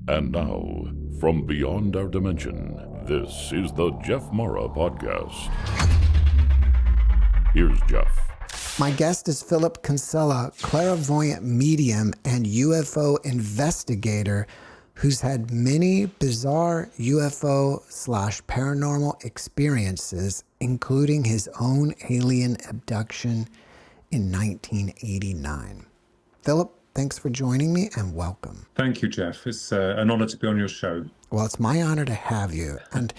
And now, from beyond our dimension, this is the JeffMara podcast. Here's Jeff. My guest is Philip Kinsella, clairvoyant medium and UFO investigator who's had many bizarre UFO/paranormal experiences, including his own alien abduction in 1989. Philip, thanks for joining me and welcome. Thank you, Jeff. It's an honor to be on your show. Well, it's my honor to have you. And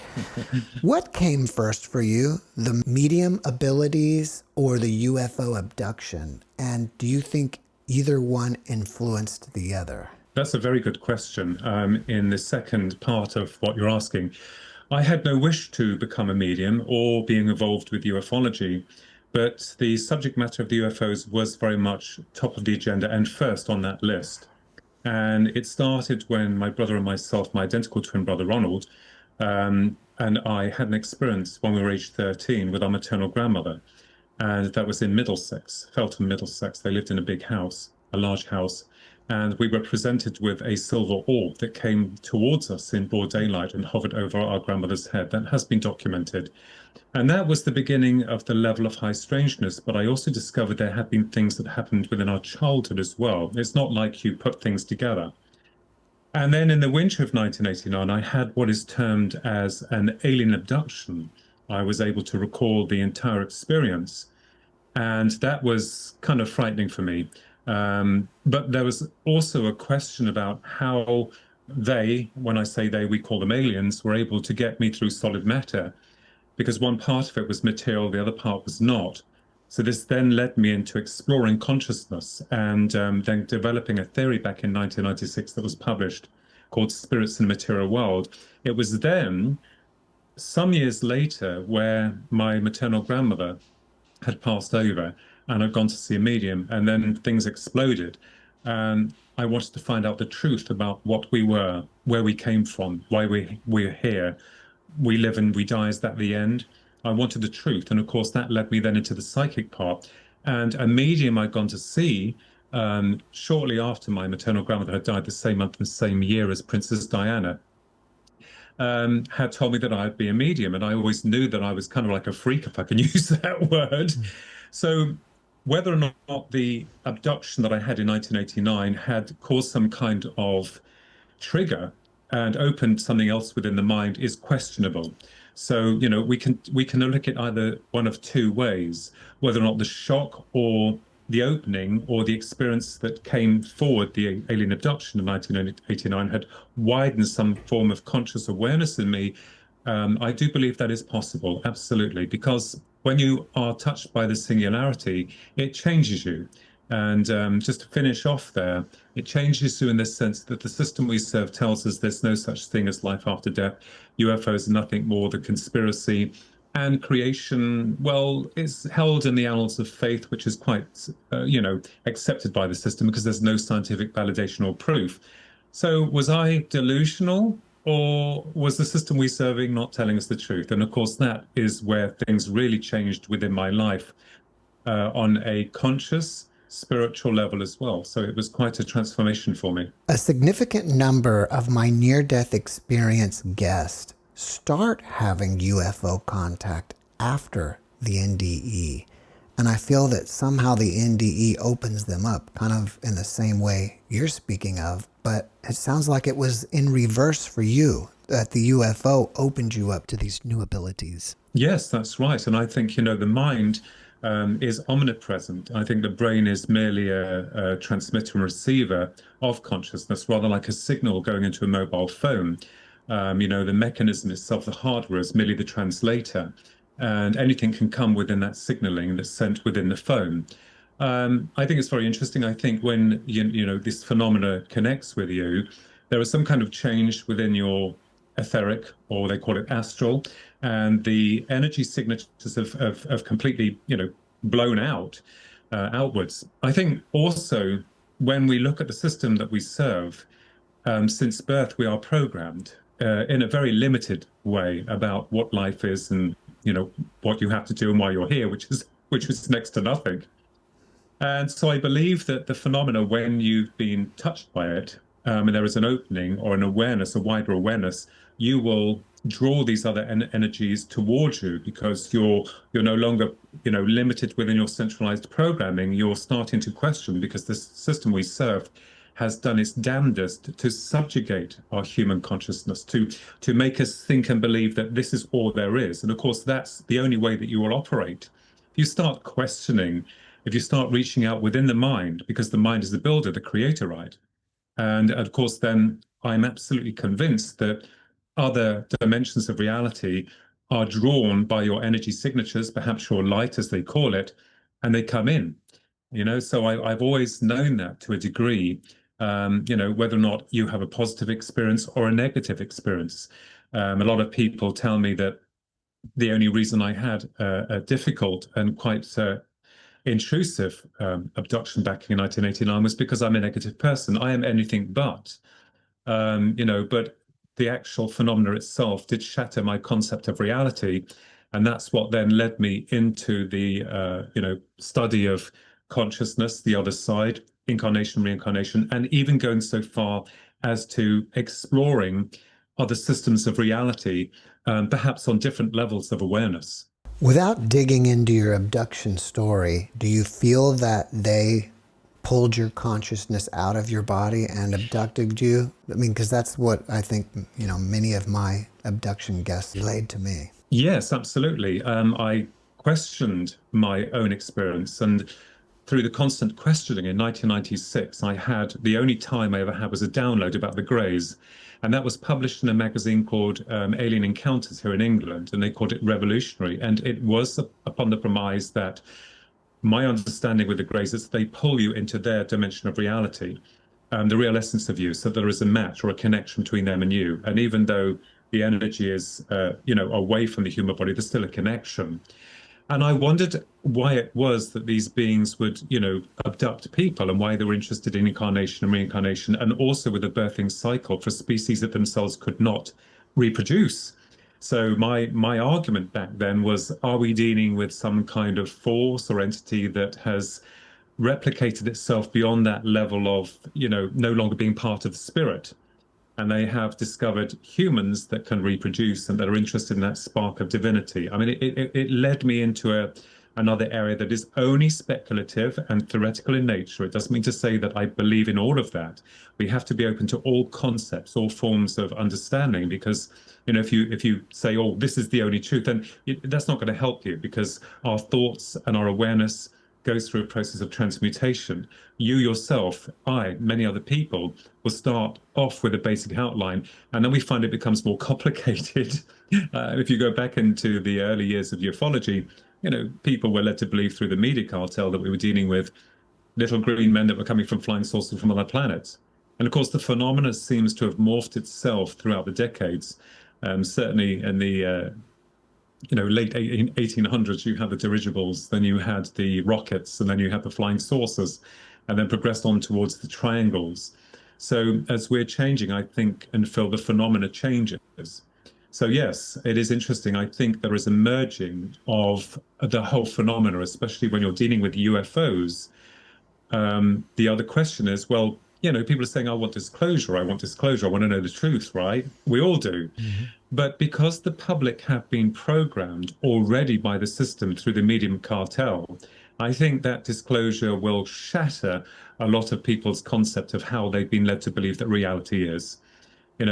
what came first for you, the medium abilities or the UFO abduction? And do you think either one influenced the other? That's a very good question. In the second part of what you're asking, I had no wish to become a medium or being involved with ufology, but the subject matter of the UFOs was very much top of the agenda and first on that list. And it started when my brother and myself, my identical twin brother Ronald, and I had an experience when we were age 13 with our maternal grandmother. And that was in Middlesex, Felton, Middlesex. They lived in a big house, a large house. And we were presented with a silver orb that came towards us in broad daylight and hovered over our grandmother's head. That has been documented. And that was the beginning of the level of high strangeness. But I also discovered there had been things that happened within our childhood as well. It's not like you put things together. And then in the winter of 1989, I had what is termed as an alien abduction. I was able to recall the entire experience. And that was kind of frightening for me. But there was also a question about how they, when I say they, we call them aliens, were able to get me through solid matter, because one part of it was material, the other part was not. So this then led me into exploring consciousness and then developing a theory back in 1996 that was published called Spirits in the Material World. It was then, some years later, where my maternal grandmother had passed over and I'd gone to see a medium, and then things exploded. And I wanted to find out the truth about what we were, where we came from, why we're here. We live and we die, is that the end? I wanted the truth. And of course, that led me then into the psychic part. And a medium I'd gone to see shortly after my maternal grandmother had died, the same month and same year as Princess Diana, had told me that I'd be a medium. And I always knew that I was kind of like a freak, if I can use that word. So whether or not the abduction that I had in 1989 had caused some kind of trigger and opened something else within the mind is questionable. So, you know, we can look at either one of two ways, whether or not the shock or the opening or the experience that came forward, the alien abduction in 1989, had widened some form of conscious awareness in me. I do believe that is possible, absolutely, because when you are touched by the singularity, it changes you. And just to finish off there, it changes you in the sense that the system we serve tells us there's no such thing as life after death. UFOs are nothing more than conspiracy. And creation, well, is held in the annals of faith, which is quite, accepted by the system because there's no scientific validation or proof. So was I delusional? Or was the system we're serving not telling us the truth? And of course, that is where things really changed within my life on a conscious, spiritual level as well. So it was quite a transformation for me. A significant number of my near-death experience guests start having UFO contact after the NDE. And I feel that somehow the NDE opens them up, kind of in the same way you're speaking of. But it sounds like it was in reverse for you, that the UFO opened you up to these new abilities. Yes, that's right. And I think, the mind is omnipresent. I think the brain is merely a transmitter and receiver of consciousness, rather like a signal going into a mobile phone. The mechanism itself, the hardware, is merely the translator. And anything can come within that signaling that's sent within the phone. I think it's very interesting. I think when this phenomena connects with you, there is some kind of change within your etheric, or they call it astral, and the energy signatures have completely blown out outwards. I think also when we look at the system that we serve, since birth we are programmed in a very limited way about what life is and what you have to do and why you're here, which is next to nothing. And so I believe that the phenomena, when you've been touched by it, and there is an opening or an awareness, a wider awareness, you will draw these other energies towards you because you're no longer, limited within your centralized programming. You're starting to question because the system we serve has done its damnedest to subjugate our human consciousness, to make us think and believe that this is all there is. And of course, that's the only way that you will operate. If you start questioning, if you start reaching out within the mind, because the mind is the builder, the creator, right? And of course, then I'm absolutely convinced that other dimensions of reality are drawn by your energy signatures, perhaps your light, as they call it, and they come in. So I've always known that to a degree, whether or not you have a positive experience or a negative experience. A lot of people tell me that the only reason I had a difficult and quite intrusive abduction back in 1989 was because I'm a negative person. I am anything but, but the actual phenomena itself did shatter my concept of reality. And that's what then led me into the, study of consciousness, the other side, incarnation, reincarnation, and even going so far as to exploring other systems of reality, perhaps on different levels of awareness. Without digging into your abduction story, do you feel that they pulled your consciousness out of your body and abducted you? I mean, because that's what I think, many of my abduction guests relayed to me. Yes, absolutely. I questioned my own experience, and through the constant questioning in 1996, I had the only time I ever had was a download about the Greys. And that was published in a magazine called Alien Encounters here in England, and they called it Revolutionary. And it was upon the premise that my understanding with the Greys is they pull you into their dimension of reality, the real essence of you, so there is a match or a connection between them and you. And even though the energy is, away from the human body, there's still a connection. And I wondered why it was that these beings would, abduct people and why they were interested in incarnation and reincarnation, and also with the birthing cycle for species that themselves could not reproduce. So my argument back then was, are we dealing with some kind of force or entity that has replicated itself beyond that level of, no longer being part of the spirit? And they have discovered humans that can reproduce and that are interested in that spark of divinity. I mean, it led me into another area that is only speculative and theoretical in nature. It doesn't mean to say that I believe in all of that. We have to be open to all concepts, all forms of understanding, because if you say, oh, this is the only truth, then that's not going to help you, because our thoughts and our awareness goes through a process of transmutation. You yourself, I, many other people, will start off with a basic outline, and then we find it becomes more complicated. If you go back into the early years of ufology, people were led to believe through the media cartel that we were dealing with little green men that were coming from flying saucers from other planets. And of course, the phenomena seems to have morphed itself throughout the decades. Certainly in the late 1800s, you had the dirigibles, then you had the rockets, and then you had the flying saucers, and then progressed on towards the triangles. So as we're changing, I think, and feel the phenomena changes. So yes, it is interesting. I think there is a merging of the whole phenomena, especially when you're dealing with UFOs. The other question is, well, people are saying, I want disclosure, I want to know the truth, right? We all do. Mm-hmm. But because the public have been programmed already by the system through the medium cartel, I think that disclosure will shatter a lot of people's concept of how they've been led to believe that reality is.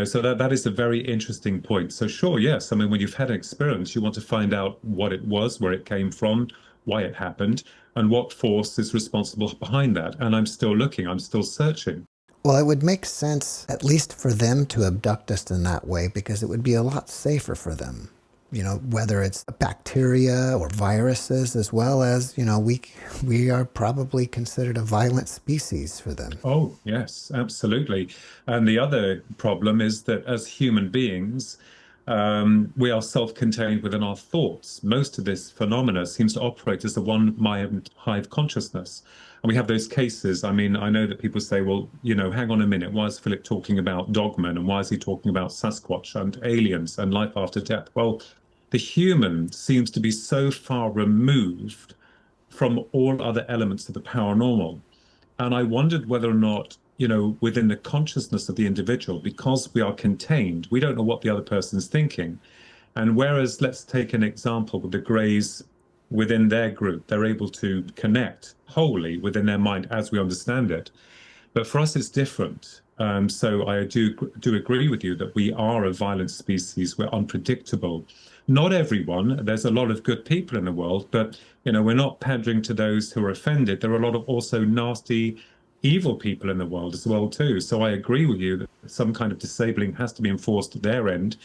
So that is a very interesting point. So sure, yes, I mean, when you've had an experience, you want to find out what it was, where it came from, why it happened, and what force is responsible behind that. And I'm still looking, I'm still searching. Well, it would make sense, at least for them to abduct us in that way, because it would be a lot safer for them. Whether it's bacteria or viruses, as well as, we are probably considered a violent species for them. Oh, yes, absolutely. And the other problem is that as human beings, we are self-contained within our thoughts. Most of this phenomena seems to operate as the one mind hive consciousness. And we have those cases. I mean, I know that people say, well, hang on a minute. Why is Philip talking about dogmen? And why is he talking about Sasquatch and aliens and life after death? Well, the human seems to be so far removed from all other elements of the paranormal. And I wondered whether or not within the consciousness of the individual, because we are contained, we don't know what the other person's thinking. And whereas, let's take an example with the Greys within their group, they're able to connect wholly within their mind as we understand it. But for us, it's different. So I do agree with you that we are a violent species. We're unpredictable. Not everyone. There's a lot of good people in the world, but we're not pandering to those who are offended. There are a lot of also nasty, evil people in the world as well too. So I agree with you that some kind of disabling has to be enforced at their end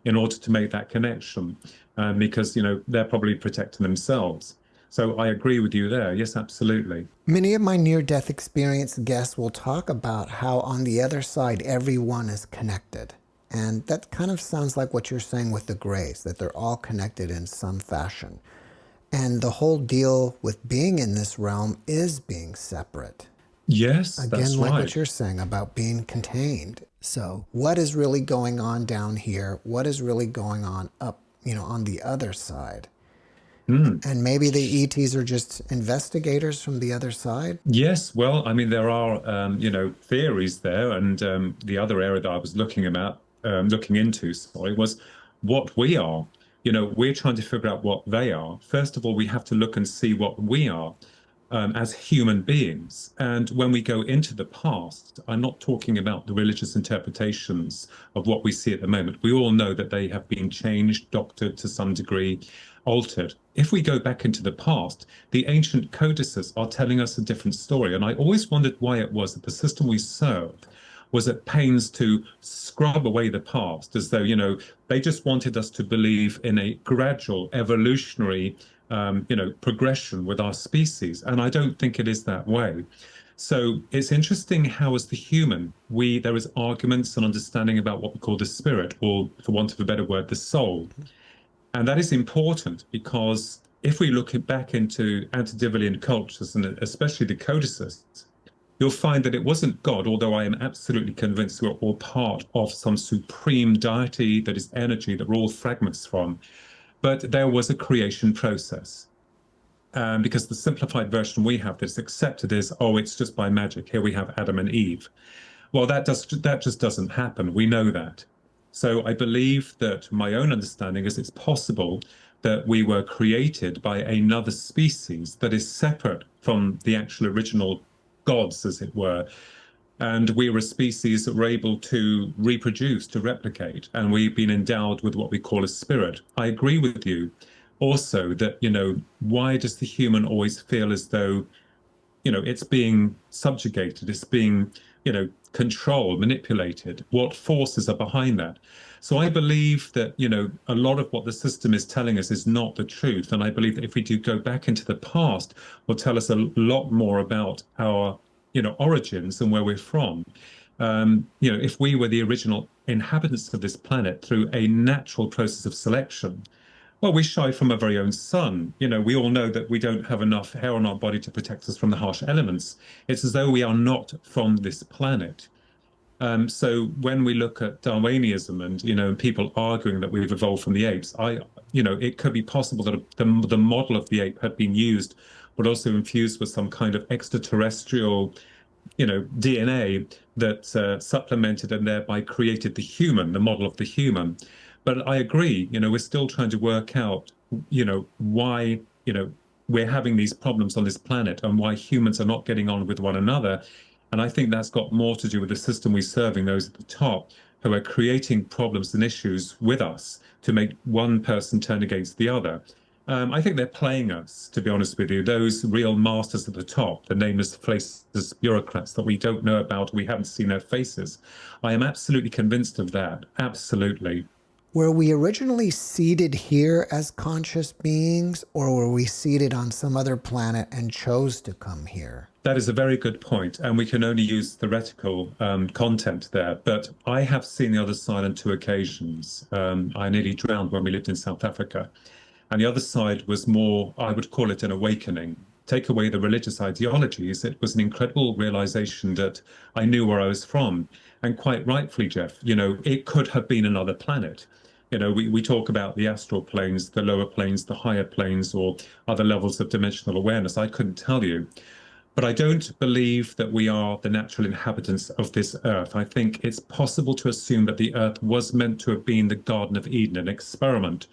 in order to make that connection, because they're probably protecting themselves. So I agree with you there. Yes, absolutely. Many of my near-death experience guests will talk about how on the other side, everyone is connected. And that kind of sounds like what you're saying with the Greys, that they're all connected in some fashion. And the whole deal with being in this realm is being separate. Yes, that's right. Again, like what you're saying about being contained. So what is really going on down here? What is really going on up, on the other side? And maybe the ETs are just investigators from the other side? Yes, well, I mean, there are, theories there. And the other area that I was looking into, was what we are. We're trying to figure out what they are. First of all, we have to look and see what we are as human beings. And when we go into the past, I'm not talking about the religious interpretations of what we see at the moment. We all know that they have been changed, doctored to some degree, altered. If we go back into the past, the ancient codices are telling us a different story. And I always wondered why it was that the system we served was at pains to scrub away the past, as though, they just wanted us to believe in a gradual evolutionary progression with our species. And I don't think it is that way. So it's interesting how, as the human, there is arguments and understanding about what we call the spirit, or for want of a better word, the soul. And that is important because if we look back into antediluvian cultures, and especially the codices, you'll find that it wasn't God, although I am absolutely convinced we're all part of some supreme deity that is energy that we're all fragments from. But there was a creation process. Because the simplified version we have that's accepted is, it's just by magic. Here we have Adam and Eve. Well, that just doesn't happen. We know that. So I believe that my own understanding is it's possible that we were created by another species that is separate from the actual original gods, as it were. And we were a species that were able to reproduce, to replicate, and we've been endowed with what we call a spirit. I agree with you also that, why does the human always feel as though, it's being subjugated, it's being, controlled, manipulated? What forces are behind that? So I believe that, a lot of what the system is telling us is not the truth. And I believe that if we do go back into the past, will tell us a lot more about our origins and where we're from. If we were the original inhabitants of this planet through a natural process of selection, well, we shy from our very own sun. We all know that we don't have enough hair on our body to protect us from the harsh elements. It's as though we are not from this planet. So when we look at Darwinism and, people arguing that we've evolved from the apes, it could be possible that the model of the ape had been used, but also infused with some kind of extraterrestrial, DNA that supplemented and thereby created the human, the model of the human. But I agree, we're still trying to work out, why, we're having these problems on this planet and why humans are not getting on with one another. And I think that's got more to do with the system we're serving, those at the top, who are creating problems and issues with us to make one person turn against the other. I think they're playing us, to be honest with you, those real masters at the top, the nameless, faceless bureaucrats that we don't know about, we haven't seen their faces. I am absolutely convinced of that, absolutely. Were we originally seeded here as conscious beings, or were we seeded on some other planet and chose to come here? That is a very good point, and we can only use theoretical content there. But I have seen the other side on 2 occasions. I nearly drowned when we lived in South Africa. And the other side was more, I would call it an awakening. Take away the religious ideologies, it was an incredible realization that I knew where I was from. And quite rightfully, Jeff, it could have been another planet. We talk about the astral planes, the lower planes, the higher planes, or other levels of dimensional awareness. I couldn't tell you. But I don't believe that we are the natural inhabitants of this earth. I think it's possible to assume that the earth was meant to have been the Garden of Eden, an experiment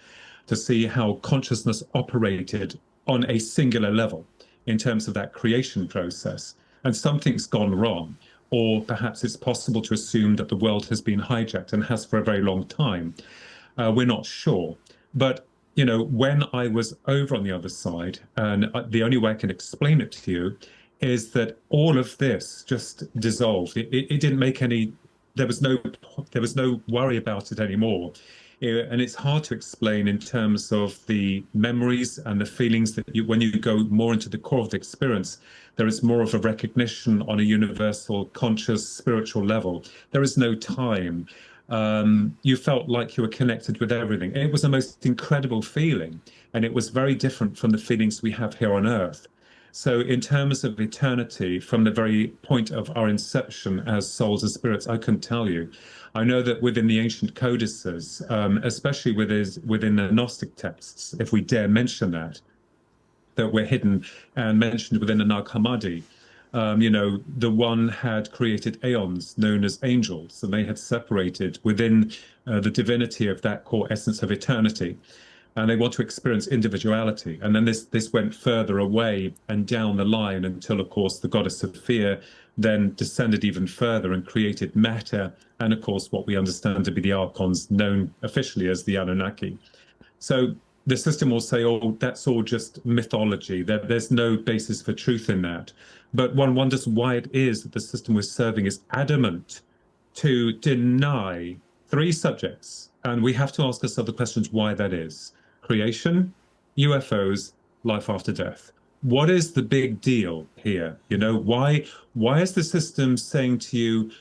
to see how consciousness operated on a singular level in terms of that creation process. And something's gone wrong. Or perhaps it's possible to assume that the world has been hijacked and has for a very long time. We're not sure. But, when I was over on the other side, and the only way I can explain it to you is that all of this just dissolved. It didn't make any, there was no worry about it anymore. And it's hard to explain in terms of the memories and the feelings that when you go more into the core of the experience, there is more of a recognition on a universal, conscious, spiritual level. There is no time. You felt like you were connected with everything. It was the most incredible feeling, and it was very different from the feelings we have here on Earth. So in terms of eternity, from the very point of our inception as souls and spirits, I couldn't tell you. I know that within the ancient codices, especially within the Gnostic texts, if we dare mention that we're hidden and mentioned within the Nag Hammadi, the one had created aeons known as angels, and they had separated within the divinity of that core essence of eternity. And they want to experience individuality. And then this went further away and down the line until, of course, the goddess of fear then descended even further and created matter, and, of course, what we understand to be the archons, known officially as the Anunnaki. So the system will say, oh, that's all just mythology. There's no basis for truth in that. But one wonders why it is that the system we're serving is adamant to deny three subjects. And we have to ask ourselves the questions why that is. Creation, UFOs, life after death. What is the big deal here? Why is the system saying to you,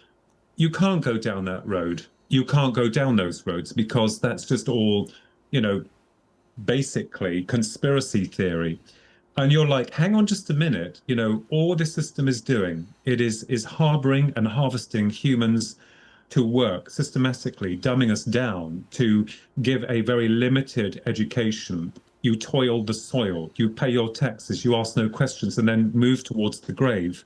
you can't go down that road. You can't go down those roads because that's just all, basically conspiracy theory. And you're like, hang on just a minute. All the system is doing, it is harboring and harvesting humans to work systematically, dumbing us down to give a very limited education. You toil the soil, you pay your taxes, you ask no questions, and then move towards the grave.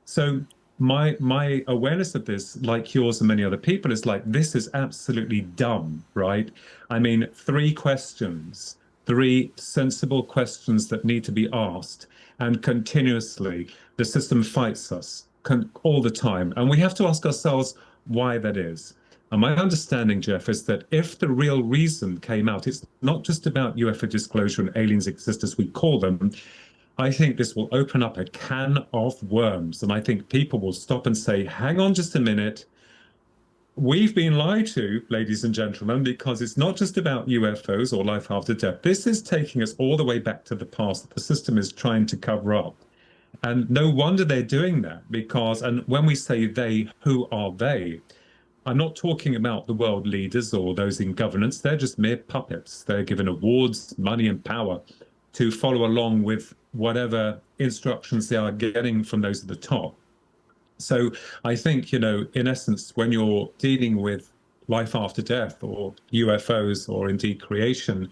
So my awareness of this, like yours and many other people, is like, this is absolutely dumb, right? I mean, three sensible questions that need to be asked, and continuously the system fights us all the time. And we have to ask ourselves why that is. And my understanding, Jeff, is that if the real reason came out, it's not just about UFO disclosure and aliens exist as we call them. I think this will open up a can of worms. And I think people will stop and say, hang on just a minute. We've been lied to, ladies and gentlemen, because it's not just about UFOs or life after death. This is taking us all the way back to the past that the system is trying to cover up. And no wonder they're doing that, because, and when we say they, who are they? I'm not talking about the world leaders or those in governance. They're just mere puppets. They're given awards, money, and power to follow along with whatever instructions they are getting from those at the top. So I think, in essence, when you're dealing with life after death or UFOs or indeed creation,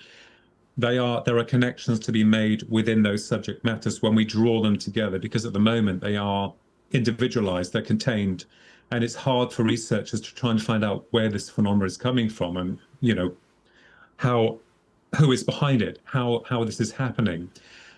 there are connections to be made within those subject matters when we draw them together, because at the moment they are individualized, they're contained, and it's hard for researchers to try and find out where this phenomenon is coming from and, who is behind it, how this is happening.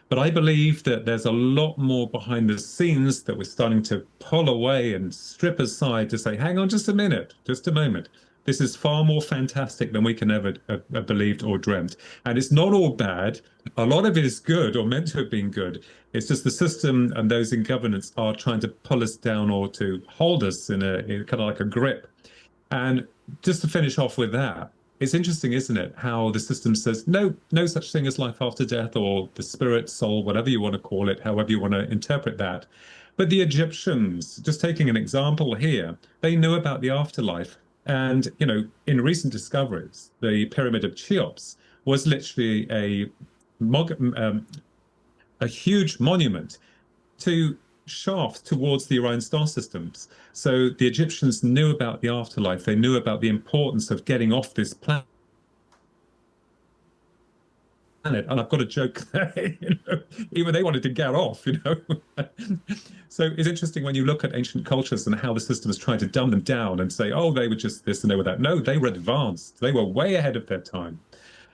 But I believe that there's a lot more behind the scenes that we're starting to pull away and strip aside to say, hang on just a minute, just a moment. This is far more fantastic than we can ever have believed or dreamt. And it's not all bad. A lot of it is good or meant to have been good. It's just the system and those in governance are trying to pull us down or to hold us in kind of like a grip. And just to finish off with that, it's interesting, isn't it, how the system says no such thing as life after death or the spirit, soul, whatever you want to call it, however you want to interpret that. But the Egyptians, just taking an example here, they knew about the afterlife. And, in recent discoveries, the Pyramid of Cheops was literally a huge monument to shafts towards the Orion star systems. So the Egyptians knew about the afterlife. They knew about the importance of getting off this planet planet. And I've got a joke there, even they wanted to get off. So it's interesting when you look at ancient cultures and how the system has tried to dumb them down and say, oh, they were just this and they were that. No, they were advanced. They were way ahead of their time.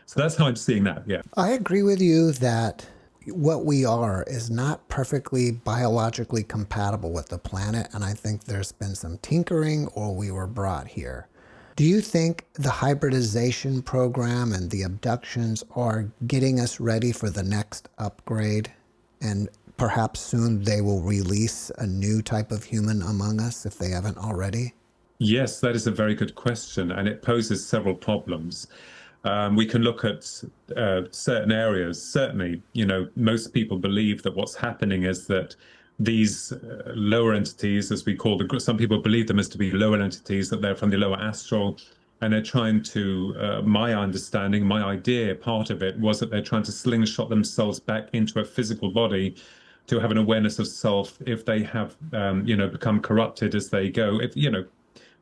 So that's how I'm seeing that. Yeah. I agree with you that what we are is not perfectly biologically compatible with the planet, and I think there's been some tinkering or we were brought here. Do you think the hybridization program and the abductions are getting us ready for the next upgrade? And perhaps soon they will release a new type of human among us if they haven't already? Yes, that is a very good question, and it poses several problems. We can look at certain areas. Certainly, most people believe that what's happening is that these lower entities, as we call them, some people believe them as to be lower entities, that they're from the lower astral, and they're trying to, my understanding, my idea, part of it was that they're trying to slingshot themselves back into a physical body to have an awareness of self if they have, become corrupted as they go. If,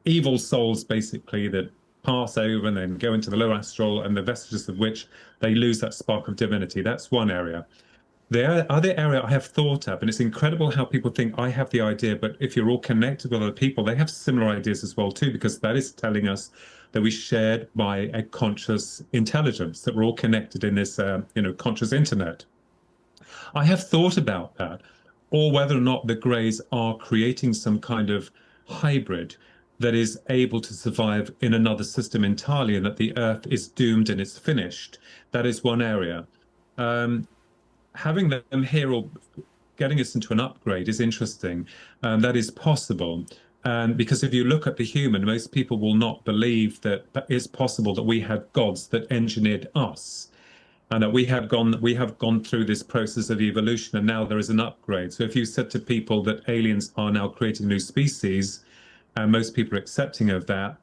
evil souls basically that pass over and then go into the lower astral, and the vestiges of which they lose that spark of divinity. That's one area. The other area I have thought of, and it's incredible how people think I have the idea, but if you're all connected with other people, they have similar ideas as well too, because that is telling us that we shared by a conscious intelligence, that we're all connected in this, conscious internet. I have thought about that, or whether or not the Greys are creating some kind of hybrid that is able to survive in another system entirely, and that the Earth is doomed and it's finished. That is one area. Having them here or getting us into an upgrade is interesting. That is possible. And because if you look at the human, most people will not believe that it's possible that we had gods that engineered us, and that we have gone through this process of evolution, and now there is an upgrade. So if you said to people that aliens are now creating new species, and most people are accepting of that,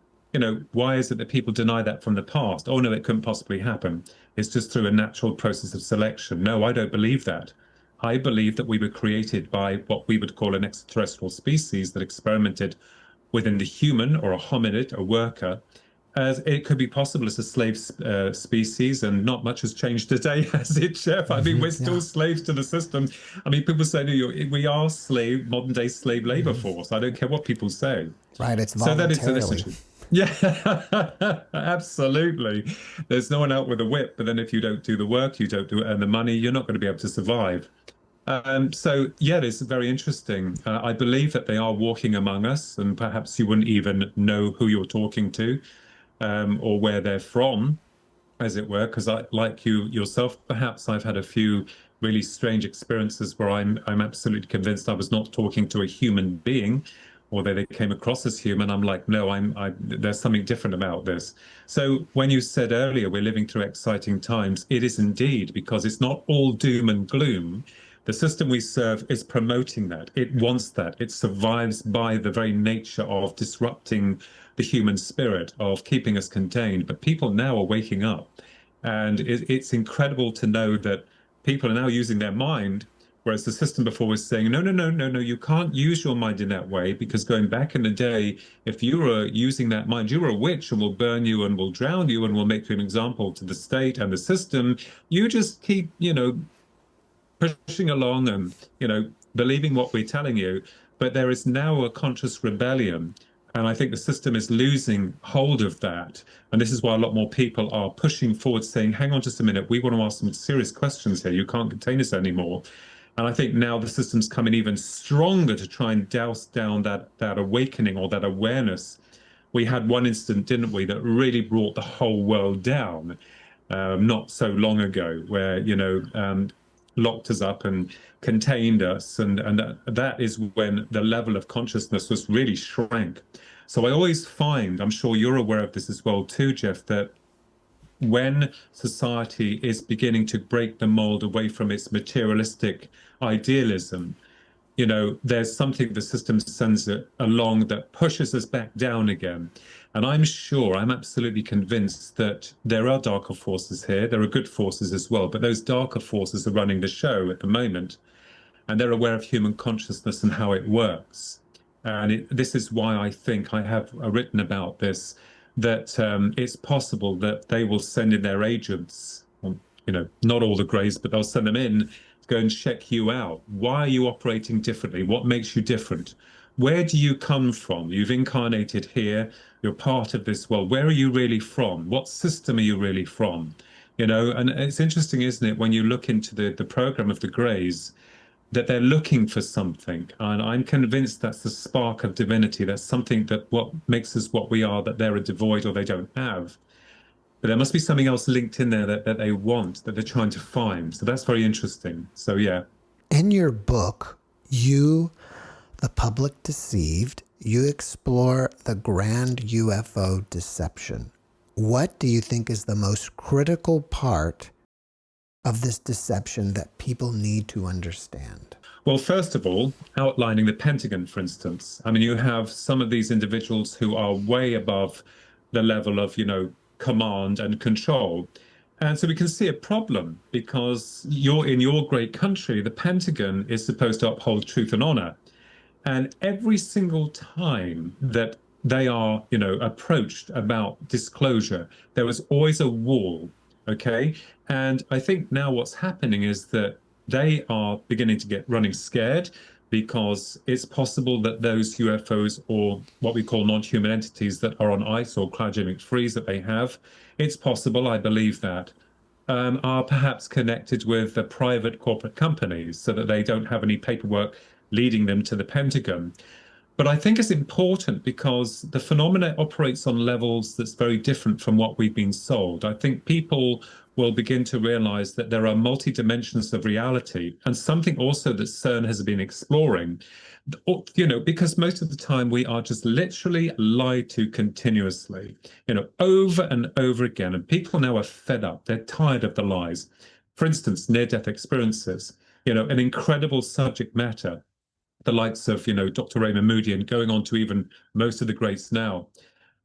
why is it that people deny that from the past? Oh, no, it couldn't possibly happen. It's just through a natural process of selection. No, I don't believe that. I believe that we were created by what we would call an extraterrestrial species that experimented within the human, or a hominid, a worker, as it could be possible as a slave species, and not much has changed today, has it, Jeff? I mean, we're still slaves to the system. I mean, people say we are modern day slave labor force. I don't care what people say. Right, it's voluntarily. Yeah, absolutely. There's no one out with a whip, but then if you don't do the work, you don't earn the money, you're not going to be able to survive. So, yeah, it's very interesting. I believe that they are walking among us, and perhaps you wouldn't even know who you're talking to, or where they're from, as it were, because like you yourself, perhaps I've had a few really strange experiences where I'm absolutely convinced I was not talking to a human being, or they came across as human. I'm like, no, there's something different about this. So when you said earlier we're living through exciting times, it is indeed, because it's not all doom and gloom. The system we serve is promoting that. It wants that. It survives by the very nature of disrupting the human spirit, of keeping us contained. But people now are waking up. And it's incredible to know that people are now using their mind, whereas the system before was saying, no, you can't use your mind in that way, because going back in the day, if you were using that mind, you were a witch and we'll burn you and we'll drown you and we'll make you an example to the state and the system. You just keep, pushing along and, believing what we're telling you. But there is now a conscious rebellion. And I think the system is losing hold of that. And this is why a lot more people are pushing forward, saying, hang on just a minute, we want to ask some serious questions here. You can't contain us anymore. And I think now the system's coming even stronger to try and douse down that awakening or that awareness. We had one incident, didn't we, that really brought the whole world down not so long ago, where, locked us up and contained us. And that is when the level of consciousness was really shrank. So I always find, I'm sure you're aware of this as well too, Jeff, that when society is beginning to break the mold away from its materialistic idealism, there's something the system sends it along that pushes us back down again. And I'm absolutely convinced that there are darker forces here. There are good forces as well, but those darker forces are running the show at the moment, and they're aware of human consciousness and how it works. And this is why I think I have written about this, that it's possible that they will send in their agents, not all the Greys, but they'll send them in to go and check you out. Why are you operating differently? What makes you different? Where do you come from? You've incarnated here. You're part of this world. Where are you really from? What system are you really from? And it's interesting, isn't it, when you look into the program of the Greys, that they're looking for something. And I'm convinced that's the spark of divinity. That's something that what makes us what we are, that they're a devoid or they don't have. But there must be something else linked in there that they want, that they're trying to find. So that's very interesting. So, yeah. In your book, You, the Public Deceived, you explore the grand UFO deception. What do you think is the most critical part of this deception that people need to understand? Well, first of all, outlining the Pentagon, for instance. I mean, you have some of these individuals who are way above the level of, command and control. And so we can see a problem because you're in your great country, the Pentagon is supposed to uphold truth and honor. And every single time that they are, approached about disclosure, there was always a wall. Okay. And I think now what's happening is that they are beginning to get running scared because it's possible that those UFOs, or what we call non-human entities that are on ice or cryogenic freeze that they have, it's possible, I believe that, are perhaps connected with the private corporate companies so that they don't have any paperwork leading them to the Pentagon. But I think it's important because the phenomena operates on levels that's very different from what we've been sold. I think people will begin to realize that there are multi-dimensions of reality, and something also that CERN has been exploring, because most of the time we are just literally lied to continuously, over and over again. And people now are fed up. They're tired of the lies. For instance, near-death experiences, an incredible subject matter, the likes of, Dr. Raymond Moody, and going on to even most of the greats now,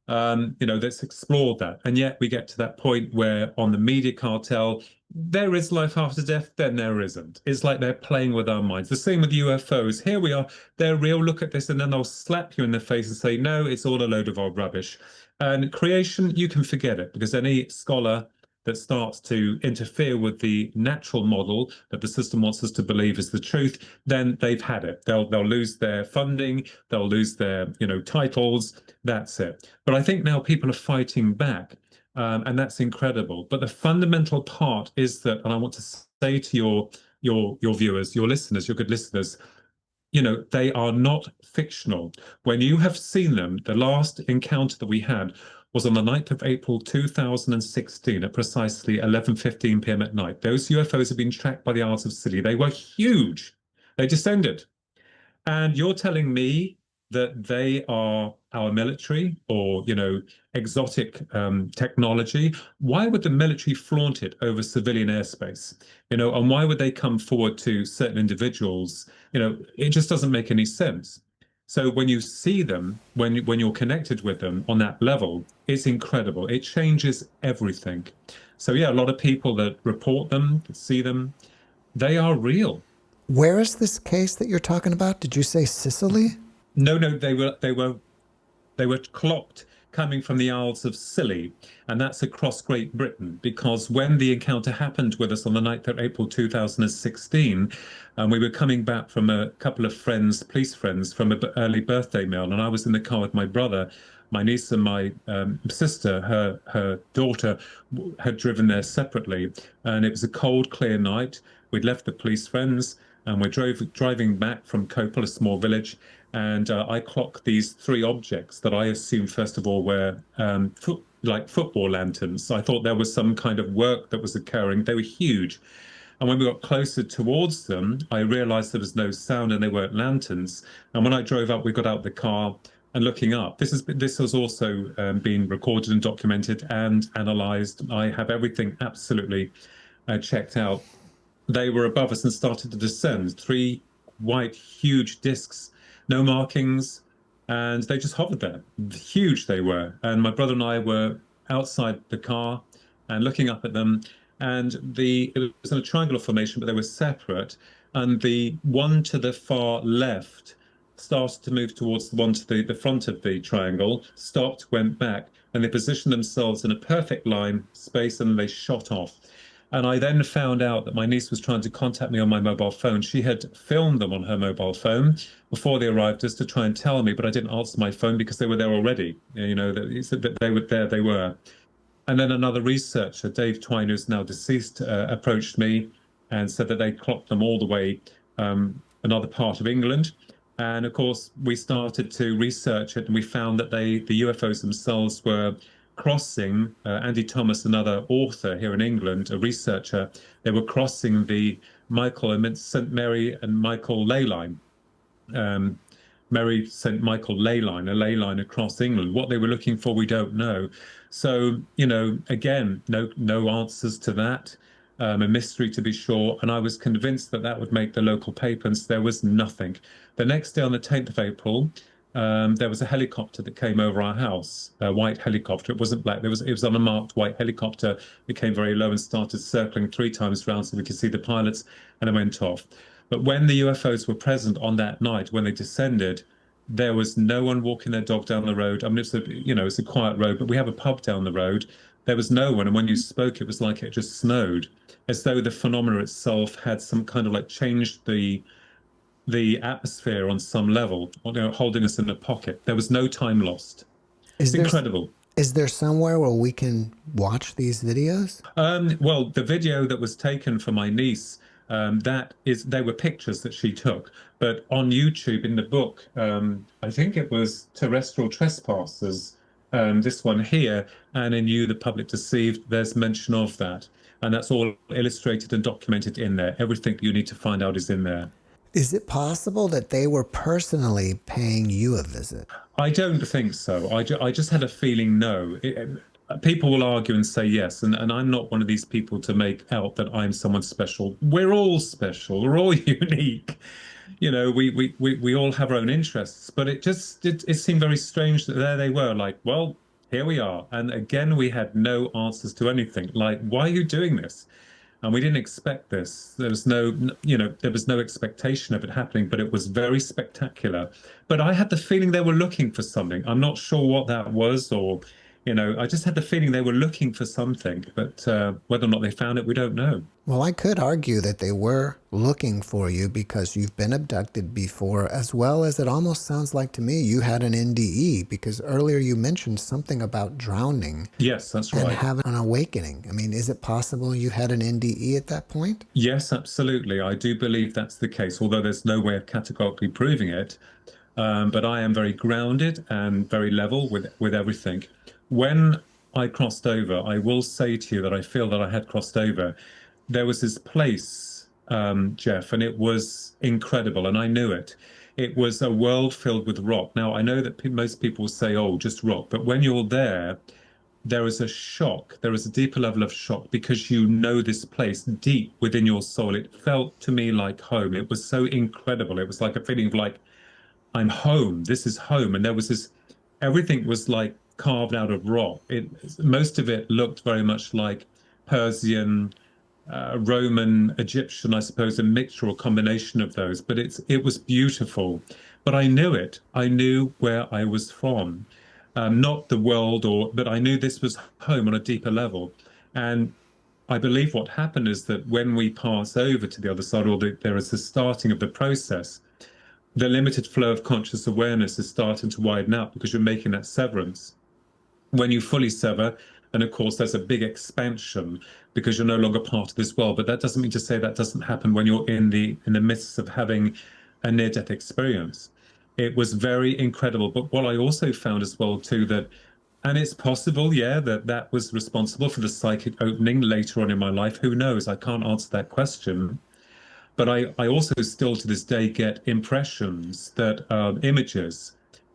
that's explored that. And yet we get to that point where on the media cartel, there is life after death, then there isn't. It's like they're playing with our minds. The same with UFOs. Here we are, they're real, look at this, and then they'll slap you in the face and say, no, it's all a load of old rubbish. And creation, you can forget it, because any scholar that starts to interfere with the natural model that the system wants us to believe is the truth, then they've had it. They'll lose their funding, they'll lose their titles. That's it. But I think now people are fighting back, and that's incredible. But the fundamental part is that, and I want to say to your viewers, your listeners, your good listeners, they are not fictional. When you have seen them, the last encounter that we had was on the 9th of April 2016 at precisely 11:15 p.m. at night. Those UFOs have been tracked by the Isles of Scilly. They were huge. They descended. And you're telling me that they are our military or, exotic technology? Why would the military flaunt it over civilian airspace? And why would they come forward to certain individuals? It just doesn't make any sense. So when you see them, when you're connected with them on that level, it's incredible. It changes everything. So yeah, a lot of people that report them, see them, they are real. Where is this case that you're talking about? Did you say Sicily? No, they were clocked coming from the Isles of Scilly, and that's across Great Britain, because when the encounter happened with us on the 9th of April 2016, we were coming back from a couple of friends, police friends, from an early birthday meal, and I was in the car with my brother. My niece and my sister, her daughter, had driven there separately, and it was a cold, clear night. We'd left the police friends, and we're driving back from Copel, a small village, and I clocked these three objects that I assumed, first of all, were like football lanterns. So I thought there was some kind of work that was occurring. They were huge. And when we got closer towards them, I realized there was no sound and they weren't lanterns. And when I drove up, we got out the car and looking up. This has also been recorded and documented and analyzed. I have everything absolutely checked out. They were above us and started to descend. Three white, huge discs, no markings, and they just hovered there. Huge they were. And my brother and I were outside the car and looking up at them. And it was in a triangular formation, but they were separate. And the one to the far left started to move towards the one to the front of the triangle, stopped, went back, and they positioned themselves in a perfect line, space, and they shot off. And I then found out that my niece was trying to contact me on my mobile phone. She had filmed them on her mobile phone before they arrived just to try and tell me, but I didn't answer my phone because they were there already. You know, that they were there, they were. And then another researcher, Dave Twine, who's now deceased, approached me and said that they clocked them all the way another part of England. And of course, we started to research it, and we found that the UFOs themselves were crossing. Andy Thomas, another author here in England, a researcher, they were crossing the St. Mary and Michael ley line. Mary St. Michael ley line, a ley line across England. What they were looking for, we don't know. So, you know, again, no answers to that. A mystery to be sure. And I was convinced that that would make the local papers. There was nothing. The next day, on the 10th of April, there was a helicopter that came over our house, a white helicopter. It wasn't black. It was an unmarked white helicopter. It came very low and started circling 3 times around so we could see the pilots, and it went off. But when the UFOs were present on that night, when they descended, there was no one walking their dog down the road. I mean, it's a quiet road, but we have a pub down the road. There was no one. And when you spoke, it was like it just snowed, as though the phenomena itself had some kind of like changed the atmosphere on some level, you know, holding us in a pocket. There was no time lost. It's incredible. Is there somewhere where we can watch these videos? Well, the video that was taken for my niece, they were pictures that she took, but on YouTube in the book, I think it was Terrestrial Trespassers, this one here, and in You, the Public Deceived, there's mention of that. And that's all illustrated and documented in there. Everything you need to find out is in there. Is it possible that they were personally paying you a visit? I don't think so. I just had a feeling no. People will argue and say yes, and I'm not one of these people to make out that I'm someone special. We're all special. We're all unique. You know, we all have our own interests, but it seemed very strange that there they were, like, well, here we are. And again, we had no answers to anything. Like, why are you doing this? And we didn't expect this. There was no expectation of it happening, but it was very spectacular. But I had the feeling they were looking for something. I'm not sure what that was, or, you know, I just had the feeling they were looking for something, but whether or not they found it, we don't know. Well, I could argue that they were looking for you because you've been abducted before, as well as it almost sounds like to me you had an NDE, because earlier you mentioned something about drowning. Yes, that's right. And having an awakening. I mean, is it possible you had an NDE at that point? Yes, absolutely. I do believe that's the case, although there's no way of categorically proving it. But I am very grounded and very level with everything. When I crossed over, I will say to you that I feel that I had crossed over. There was this place, Jeff, and it was incredible, and I knew it. It was a world filled with rock. Now, I know that most people say, oh, just rock, but when you're there, there is a shock. There is a deeper level of shock because you know this place deep within your soul. It felt to me like home. It was so incredible. It was like a feeling of like, I'm home. This is home. And there was this, everything was like carved out of rock. Most of it looked very much like Persian, Roman, Egyptian, I suppose, a mixture or combination of those. But it was beautiful. But I knew it. I knew where I was from. Not the world, but I knew this was home on a deeper level. And I believe what happened is that when we pass over to the other side, or there is the starting of the process, the limited flow of conscious awareness is starting to widen out because you're making that severance. When you fully sever, and of course, there's a big expansion because you're no longer part of this world. But that doesn't mean to say that doesn't happen when you're in the midst of having a near-death experience. It was very incredible. But what I also found as well, too, that, and it's possible, yeah, that was responsible for the psychic opening later on in my life. Who knows? I can't answer that question. But I also still to this day get impressions that images,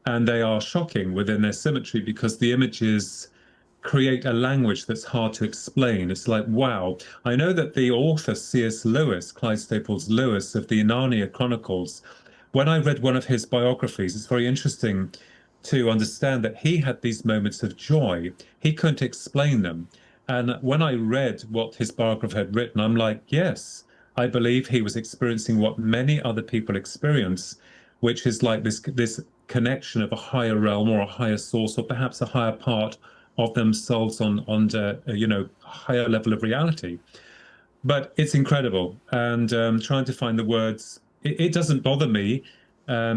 and they are shocking within their symmetry because the images create a language that's hard to explain. It's like, wow. I know that the author C.S. Lewis, Clyde Staples Lewis of the Narnia Chronicles, when I read one of his biographies, it's very interesting to understand that he had these moments of joy. He couldn't explain them. And when I read what his biographer had written, I'm like, yes, I believe he was experiencing what many other people experience, which is like this connection of a higher realm or a higher source, or perhaps a higher part of themselves on a higher level of reality. but it's incredible. And trying to find the words, it doesn't bother me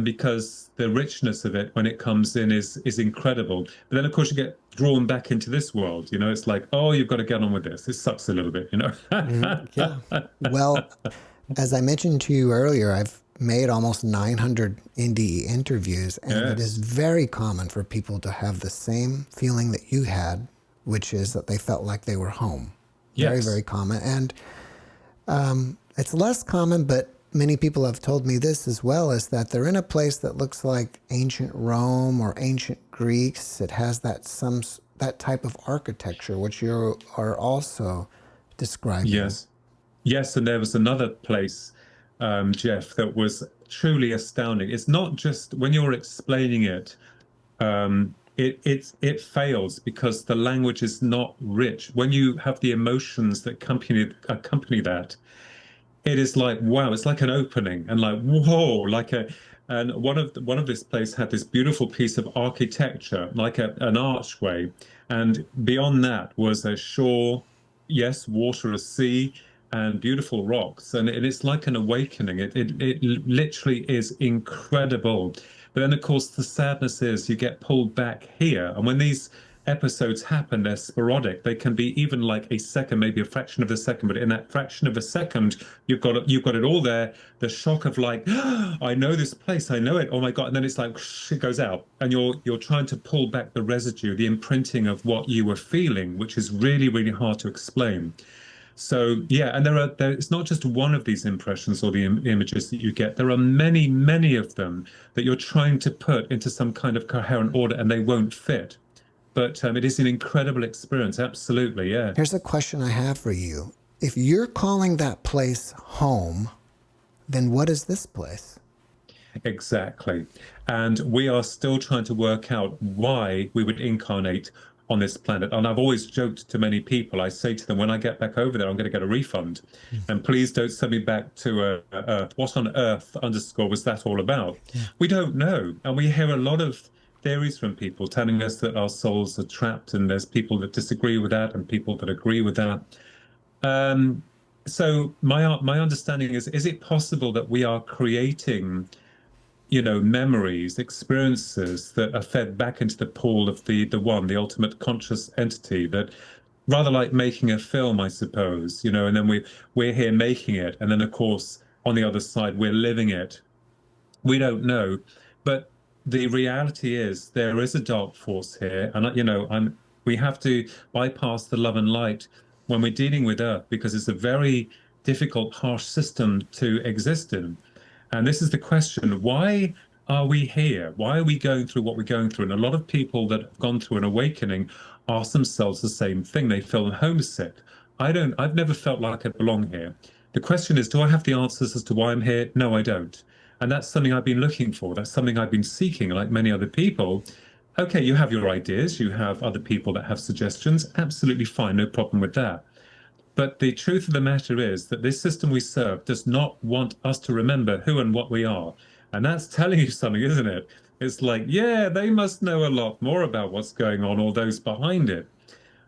because the richness of it when it comes in is incredible. But then, of course, you get drawn back into this world. It's like, oh, you've got to get on with this. It sucks a little bit. Yeah. Well, as I mentioned to you earlier, I've made almost 900 NDE interviews, and it is very common for people to have the same feeling that you had, which is that they felt like they were home. Very, Yes. very common. And it's less common, but many people have told me this as well, is that they're in a place that looks like ancient Rome or ancient Greece. It has that type of architecture, which you are also describing. Yes. Yes, and there was another place, Jeff, that was truly astounding. It's not just when you're explaining it, it fails because the language is not rich. When you have the emotions that accompany that, it is like, wow, it's like an opening and like, whoa, and one of this place had this beautiful piece of architecture, like an archway, and beyond that was a shore, yes, water, a sea, and beautiful rocks, and it's like an awakening. It literally is incredible. But then, of course, the sadness is you get pulled back here, and when these episodes happen, they're sporadic. They can be even like a second, maybe a fraction of a second, but in that fraction of a second, you've got it all there. The shock of like, oh, I know this place, I know it. Oh my God! And then it's like it goes out, and you're trying to pull back the residue, the imprinting of what you were feeling, which is really, really hard to explain. So yeah, and it's not just one of these impressions or the images that you get. There are many, many of them that you're trying to put into some kind of coherent order, and they won't fit. But it is an incredible experience. Absolutely, yeah. Here's a question I have for you. If you're calling that place home, then what is this place? Exactly. And we are still trying to work out why we would incarnate on this planet. And I've always joked to many people, I say to them, when I get back over there, I'm going to get a refund. And please don't send me back to Earth. What on earth _ was that all about? Yeah. We don't know. And we hear a lot of theories from people telling us that our souls are trapped, and there's people that disagree with that and people that agree with that. So my understanding is it possible that we are creating memories, experiences that are fed back into the pool of the one, the ultimate conscious entity, that rather like making a film, I suppose, and then we're here making it. And then, of course, on the other side, we're living it. We don't know. But the reality is there is a dark force here. And, we have to bypass the love and light when we're dealing with Earth, because it's a very difficult, harsh system to exist in. And this is the question, why are we here? Why are we going through what we're going through? And a lot of people that have gone through an awakening ask themselves the same thing. They feel homesick. I've never felt like I belong here. The question is, do I have the answers as to why I'm here? No, I don't. And that's something I've been looking for. That's something I've been seeking, like many other people. Okay, you have your ideas. You have other people that have suggestions. Absolutely fine. No problem with that. But the truth of the matter is that this system we serve does not want us to remember who and what we are. And that's telling you something, isn't it? It's like, yeah, they must know a lot more about what's going on, or those behind it.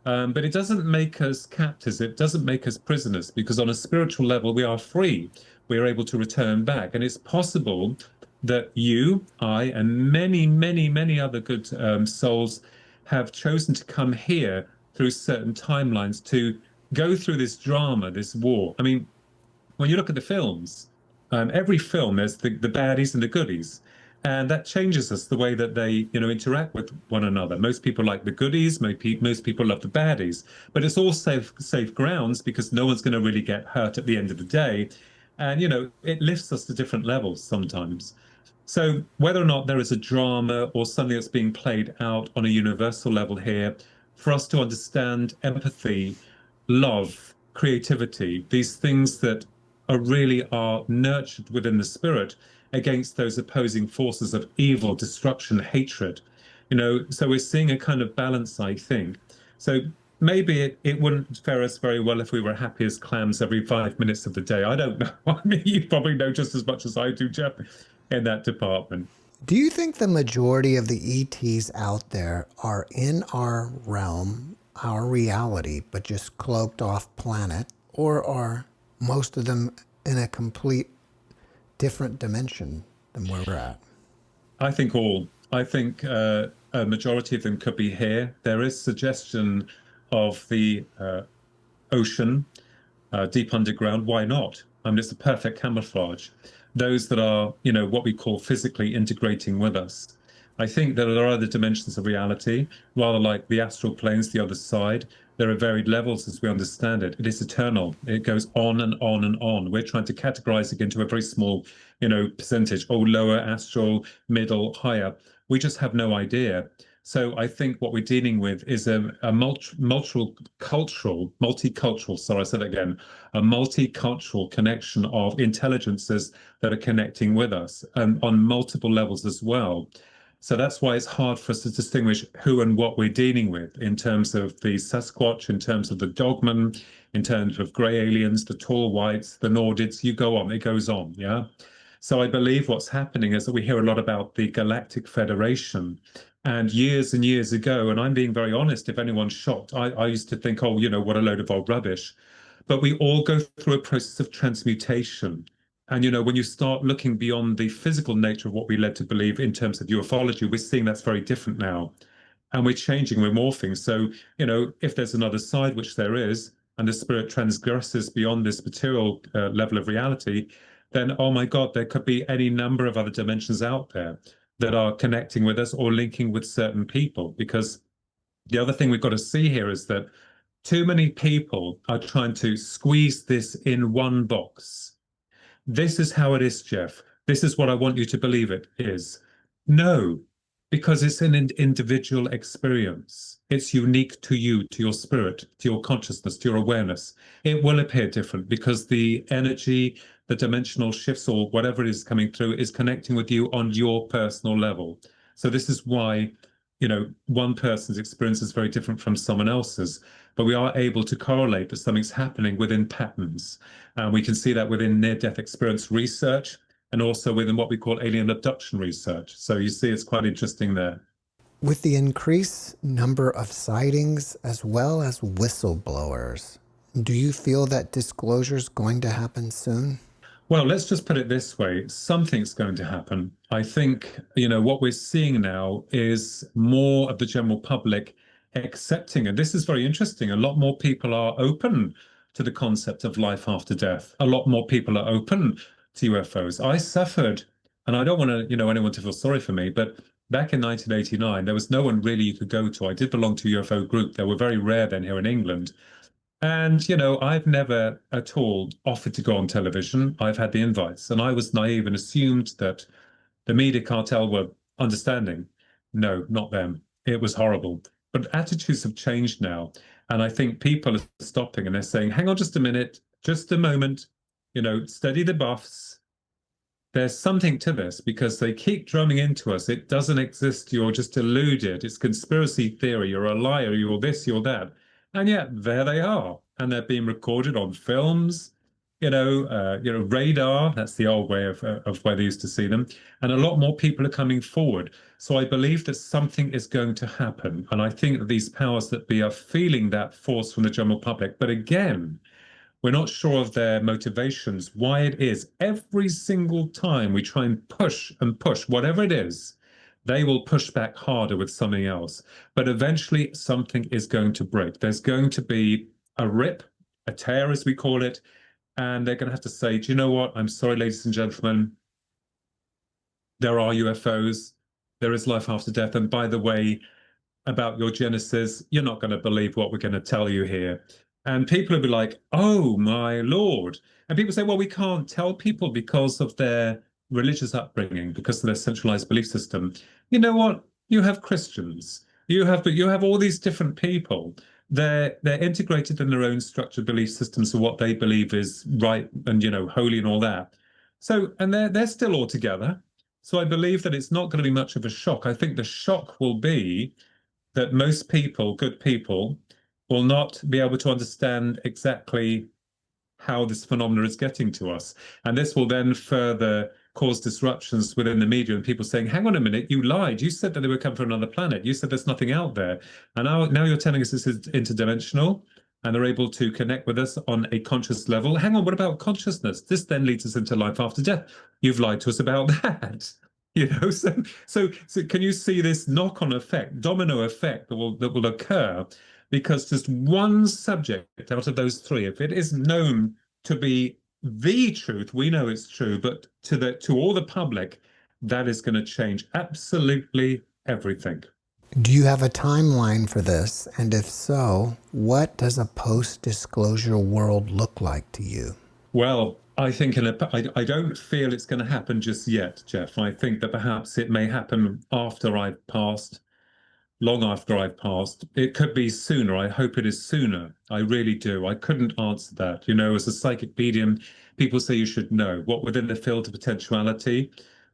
But it doesn't make us captives. It doesn't make us prisoners, because on a spiritual level, we are free. We are able to return back. And it's possible that you, I, and many, many, many other good souls have chosen to come here through certain timelines to go through this drama, this war. I mean, when you look at the films, every film, there's the baddies and the goodies. And that changes us, the way that they, interact with one another. Most people like the goodies, most people love the baddies. But it's all safe grounds, because no one's going to really get hurt at the end of the day. And, it lifts us to different levels sometimes. So whether or not there is a drama or something that's being played out on a universal level here, for us to understand empathy, love, creativity, these things that are nurtured within the spirit against those opposing forces of evil, destruction, hatred. So we're seeing a kind of balance, I think. So maybe it wouldn't fare us very well if we were happy as clams every 5 minutes of the day. I don't know. I mean, you probably know just as much as I do, Jeff, in that department. Do you think the majority of the ETs out there are in our realm, our reality, but just cloaked off planet? Or are most of them in a complete different dimension than where we're at. I think all. I think a majority of them could be here. There is suggestion of the ocean, deep underground. Why not? I mean, it's a perfect camouflage. Those that are, what we call physically integrating with us. I think that there are other dimensions of reality, rather like the astral planes, the other side. There are varied levels as we understand it. It is eternal. It goes on and on and on. We're trying to categorize it into a very small, percentage, lower astral, middle, higher. We just have no idea. So I think what we're dealing with is a multicultural, sorry, I said it again, a multicultural connection of intelligences that are connecting with us and on multiple levels as well. So that's why it's hard for us to distinguish who and what we're dealing with in terms of the Sasquatch, in terms of the Dogman, in terms of grey aliens, the tall whites, the Nordids, you go on, it goes on, yeah? So I believe what's happening is that we hear a lot about the Galactic Federation. And years ago, and I'm being very honest, if anyone's shocked, I used to think, what a load of old rubbish. But we all go through a process of transmutation. And, when you start looking beyond the physical nature of what we led to believe in terms of ufology, we're seeing that's very different now. And we're changing, we're morphing. So, if there's another side, which there is, and the spirit transgresses beyond this material level of reality, then, oh my God, there could be any number of other dimensions out there that are connecting with us or linking with certain people. Because the other thing we've got to see here is that too many people are trying to squeeze this in one box. This is how it is, Jeff. This is what I want you to believe it is. No, because it's an individual experience. It's unique to you, to your spirit, to your consciousness, to your awareness. It will appear different because the energy, the dimensional shifts or whatever it is coming through is connecting with you on your personal level. So this is why, one person's experience is very different from someone else's, but we are able to correlate that something's happening within patterns. And we can see that within near-death experience research and also within what we call alien abduction research. So you see, it's quite interesting there. With the increased number of sightings as well as whistleblowers, do you feel that disclosure is going to happen soon? Well, let's just put it this way. Something's going to happen. I think, what we're seeing now is more of the general public accepting, and this is very interesting. A lot more people are open to the concept of life after death. A lot more people are open to UFOs. I suffered, and I don't want to, anyone to feel sorry for me, but back in 1989, there was no one really you could go to. I did belong to a UFO group. They were very rare then here in England. And, I've never at all offered to go on television. I've had the invites, and I was naive and assumed that the media cartel were understanding. No, not them. It was horrible. But attitudes have changed now. And I think people are stopping and they're saying, hang on just a minute, just a moment, steady the buffs. There's something to this because they keep drumming into us. It doesn't exist. You're just deluded. It's conspiracy theory. You're a liar. You're this, you're that. And yet there they are. And they're being recorded on films, radar. That's the old way of where they used to see them. And a lot more people are coming forward. So I believe that something is going to happen. And I think that these powers that be are feeling that force from the general public. But again, we're not sure of their motivations, why it is. Every single time we try and push, whatever it is, they will push back harder with something else. But eventually something is going to break. There's going to be a rip, a tear as we call it, and they're going to have to say, do you know what? I'm sorry, ladies and gentlemen. There are UFOs. There is life after death. And by the way, about your Genesis, you're not going to believe what we're going to tell you here. And people will be like, oh, my Lord. And people say, well, we can't tell people because of their religious upbringing, because of their centralized belief system. You know what? You have Christians. You have all these different people. They're integrated in their own structured belief systems of what they believe is right and, holy and all that. So, and they're still all together. So I believe that it's not going to be much of a shock. I think the shock will be that most people, good people, will not be able to understand exactly how this phenomenon is getting to us. And this will then further cause disruptions within the media and people saying, hang on a minute, you lied. You said that they would come from another planet. You said there's nothing out there. And now you're telling us this is interdimensional. and they're able to connect with us on a conscious level. Hang on, what about consciousness? This then leads us into life after death. You've lied to us about that. So can you see this knock-on effect, domino effect that will occur because just one subject out of those three, if it is known to be the truth, we know it's true, but to all the public, that is going to change absolutely everything. Do you have a timeline for this? And if so, what does a post-disclosure world look like to you? Well, I think I don't feel it's going to happen just yet, Jeff. I think that perhaps it may happen after I've passed, long after I've passed. It could be sooner. I hope it is sooner. I really do. I couldn't answer that. As a psychic medium, people say you should know what within the field of potentiality.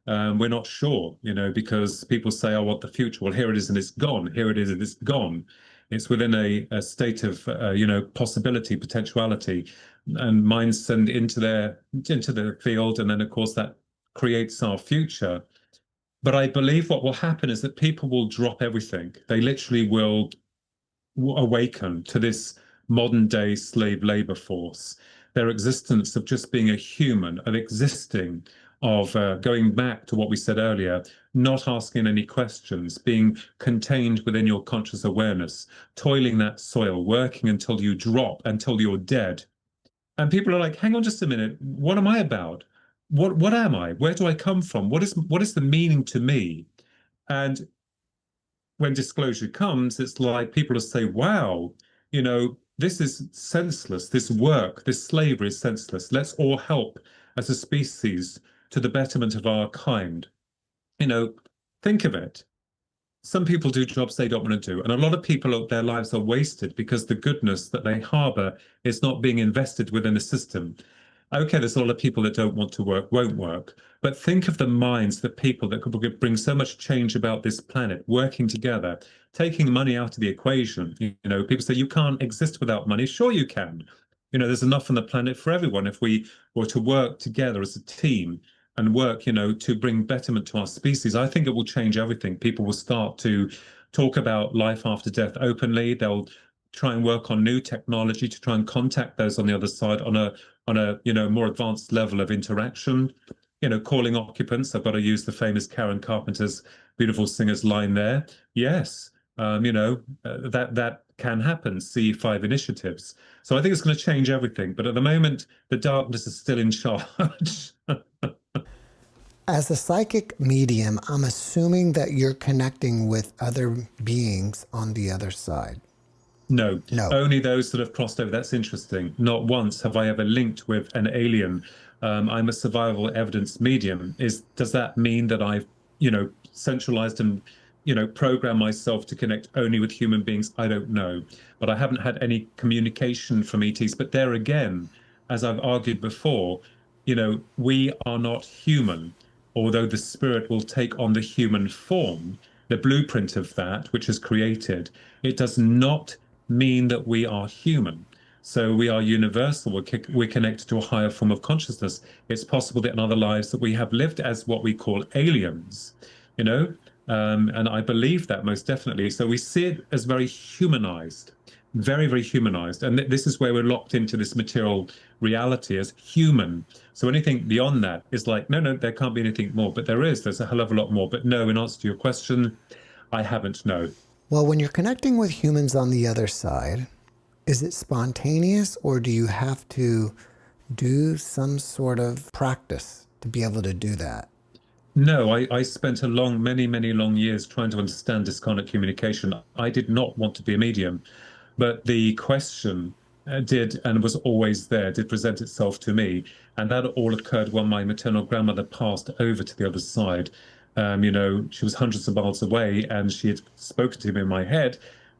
We're not sure, because people say, I want the future. Well, here it is and it's gone. Here it is and it's gone. It's within a state of, possibility, potentiality, and minds send into the field. And then, of course, that creates our future. But I believe what will happen is that people will drop everything. They literally will awaken to this modern day slave labor force, their existence of just being a human, of existing, of going back to what we said earlier, not asking any questions, being contained within your conscious awareness, toiling that soil, working until you drop, until you're dead. And people are like, hang on just a minute, what am I about? What am I? Where do I come from? What is the meaning to me? And when disclosure comes, it's like people will say, wow, this is senseless. This work, this slavery is senseless. Let's all help as a species to the betterment of our kind. Think of it. Some people do jobs they don't want to do. And a lot of people, their lives are wasted because the goodness that they harbor is not being invested within the system. Okay, there's a lot of people that don't want to work, won't work. But think of the minds, the people that could bring so much change about this planet, working together, taking money out of the equation. People say you can't exist without money. Sure you can. There's enough on the planet for everyone if we were to work together as a team and work, to bring betterment to our species. I think it will change everything. People will start to talk about life after death openly. They'll try and work on new technology to try and contact those on the other side on a more advanced level of interaction. Calling occupants. I've got to use the famous Karen Carpenter's beautiful singer's line there. Yes, that can happen. C5 initiatives. So I think it's going to change everything. But at the moment, the darkness is still in charge. As a psychic medium, I'm assuming that you're connecting with other beings on the other side. No, No. Only those that have crossed over. That's interesting. Not once have I ever linked with an alien. I'm a survival evidence medium. Does that mean that I've, centralized and, programmed myself to connect only with human beings? I don't know. But I haven't had any communication from ETs. But there again, as I've argued before, we are not human, although the spirit will take on the human form, the blueprint of that, which is created. It does not mean that we are human. So we are universal. We're connected to a higher form of consciousness. It's possible that in other lives that we have lived as what we call aliens, and I believe that most definitely. So we see it as very humanized, very, very humanized. And this is where we're locked into this material reality as human. So anything beyond that is like, no, there can't be anything more. But there's a hell of a lot more. But no, in answer to your question, I haven't, no. Well, when you're connecting with humans on the other side, is it spontaneous or do you have to do some sort of practice to be able to do that? No, I spent many, many long years trying to understand discarnate communication. I did not want to be a medium, but the question did and was always there, did present itself to me. And that all occurred when my maternal grandmother passed over to the other side. She was hundreds of miles away and she had spoken to me in my head.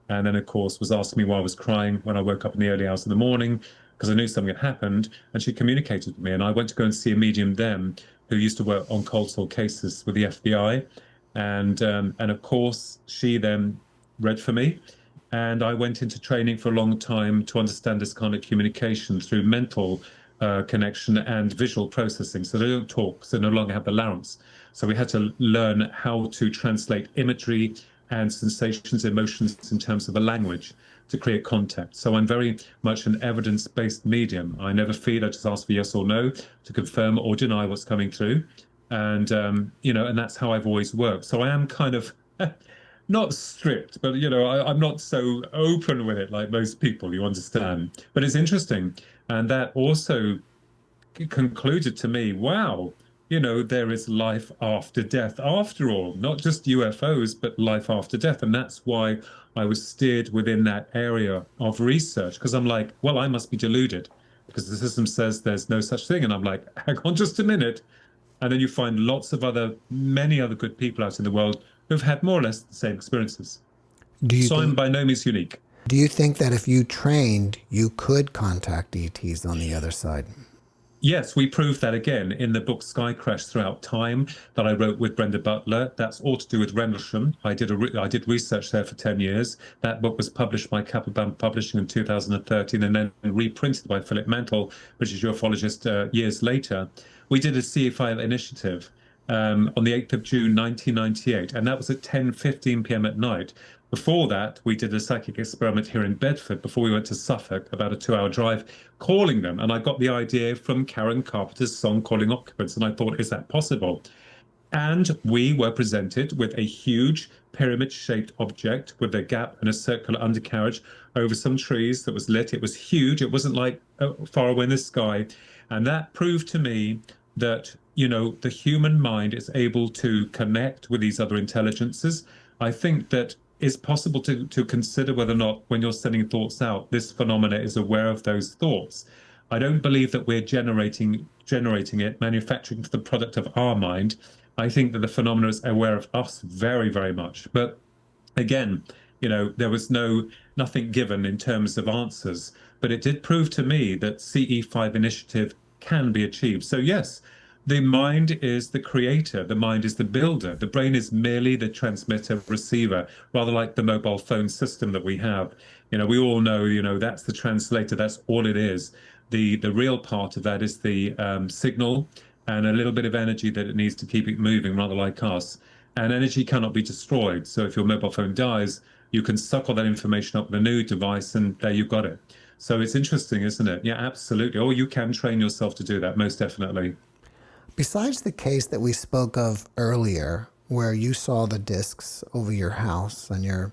And then, of course, was asking me why I was crying when I woke up in the early hours of the morning because I knew something had happened. And she communicated with me. And I went to go and see a medium then who used to work on cold sore cases with the FBI. And of course, she then read for me. And I went into training for a long time to understand this kind of communication through mental connection and visual processing. So they don't talk, so no longer have the larynx. So we had to learn how to translate imagery, and sensations, emotions in terms of a language to create contact. So I'm very much an evidence-based medium. I never feed, I just ask for yes or no to confirm or deny what's coming through. And, and that's how I've always worked. So I am kind of not strict, but, I'm not so open with it like most people, you understand. But it's interesting. And that also concluded to me, wow, there is life after death after all, not just UFOs, but life after death. And that's why I was steered within that area of research, because I'm like, well, I must be deluded because the system says there's no such thing. And I'm like, hang on just a minute. And then you find many other good people out in the world who've had more or less the same experiences. So I'm by no means unique. Do you think that if you trained, you could contact ETs on the other side? Yes, we proved that again in the book Sky Crash Throughout Time that I wrote with Brenda Butler. That's all to do with Rendlesham. I did research there for 10 years. That book was published by Capabam Publishing in 2013 and then reprinted by Philip Mantle, British ufologist, years later. We did a CE5 initiative on the 8th of June, 1998, and that was at 10:15 p.m. at night. Before that, we did a psychic experiment here in Bedford before we went to Suffolk, about a 2-hour drive, calling them. And I got the idea from Karen Carpenter's song, Calling Occupants. And I thought, is that possible? And we were presented with a huge pyramid-shaped object with a gap and a circular undercarriage over some trees that was lit. It was huge. It wasn't like far away in the sky. And that proved to me that, the human mind is able to connect with these other intelligences. I think that it's possible to consider whether or not, when you're sending thoughts out, this phenomena is aware of those thoughts. I don't believe that we're generating it, manufacturing the product of our mind. I think that the phenomena is aware of us very, very much. But again, there was nothing given in terms of answers, but it did prove to me that CE5 initiative can be achieved. So yes, the mind is the creator, the mind is the builder. The brain is merely the transmitter, receiver, rather like the mobile phone system that we have. We all know, that's the translator, that's all it is. The real part of that is the signal and a little bit of energy that it needs to keep it moving, rather like us. And energy cannot be destroyed. So if your mobile phone dies, you can suck all that information up with a new device and there you've got it. So it's interesting, isn't it? Yeah, absolutely. Or you can train yourself to do that, most definitely. Besides the case that we spoke of earlier, where you saw the discs over your house and your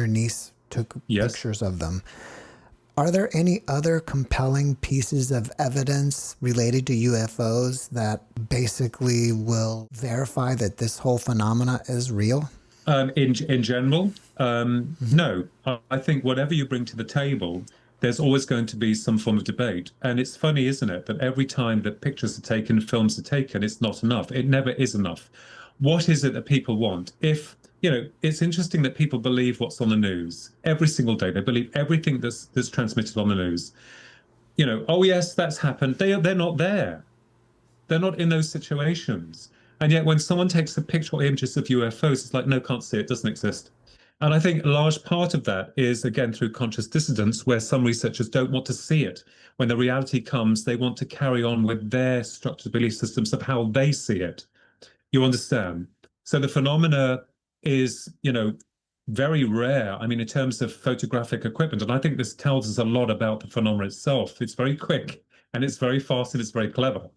niece took pictures of them, are there any other compelling pieces of evidence related to UFOs that basically will verify that this whole phenomena is real? In general, no. I think whatever you bring to the table, there's always going to be some form of debate. And it's funny, isn't it, that every time that pictures are taken, films are taken, it's not enough. It never is enough. What is it that people want? It's interesting that people believe what's on the news every single day. They believe everything that's transmitted on the news. Oh, yes, that's happened. They're not there. They're not in those situations. And yet when someone takes a picture or images of UFOs, it's like, no, can't see it, doesn't exist. And I think a large part of that is, again, through conscious dissidence, where some researchers don't want to see it. When the reality comes, they want to carry on with their structured belief systems of how they see it. You understand? So the phenomena is, very rare. I mean, in terms of photographic equipment, and I think this tells us a lot about the phenomena itself. It's very quick and it's very fast and it's very clever.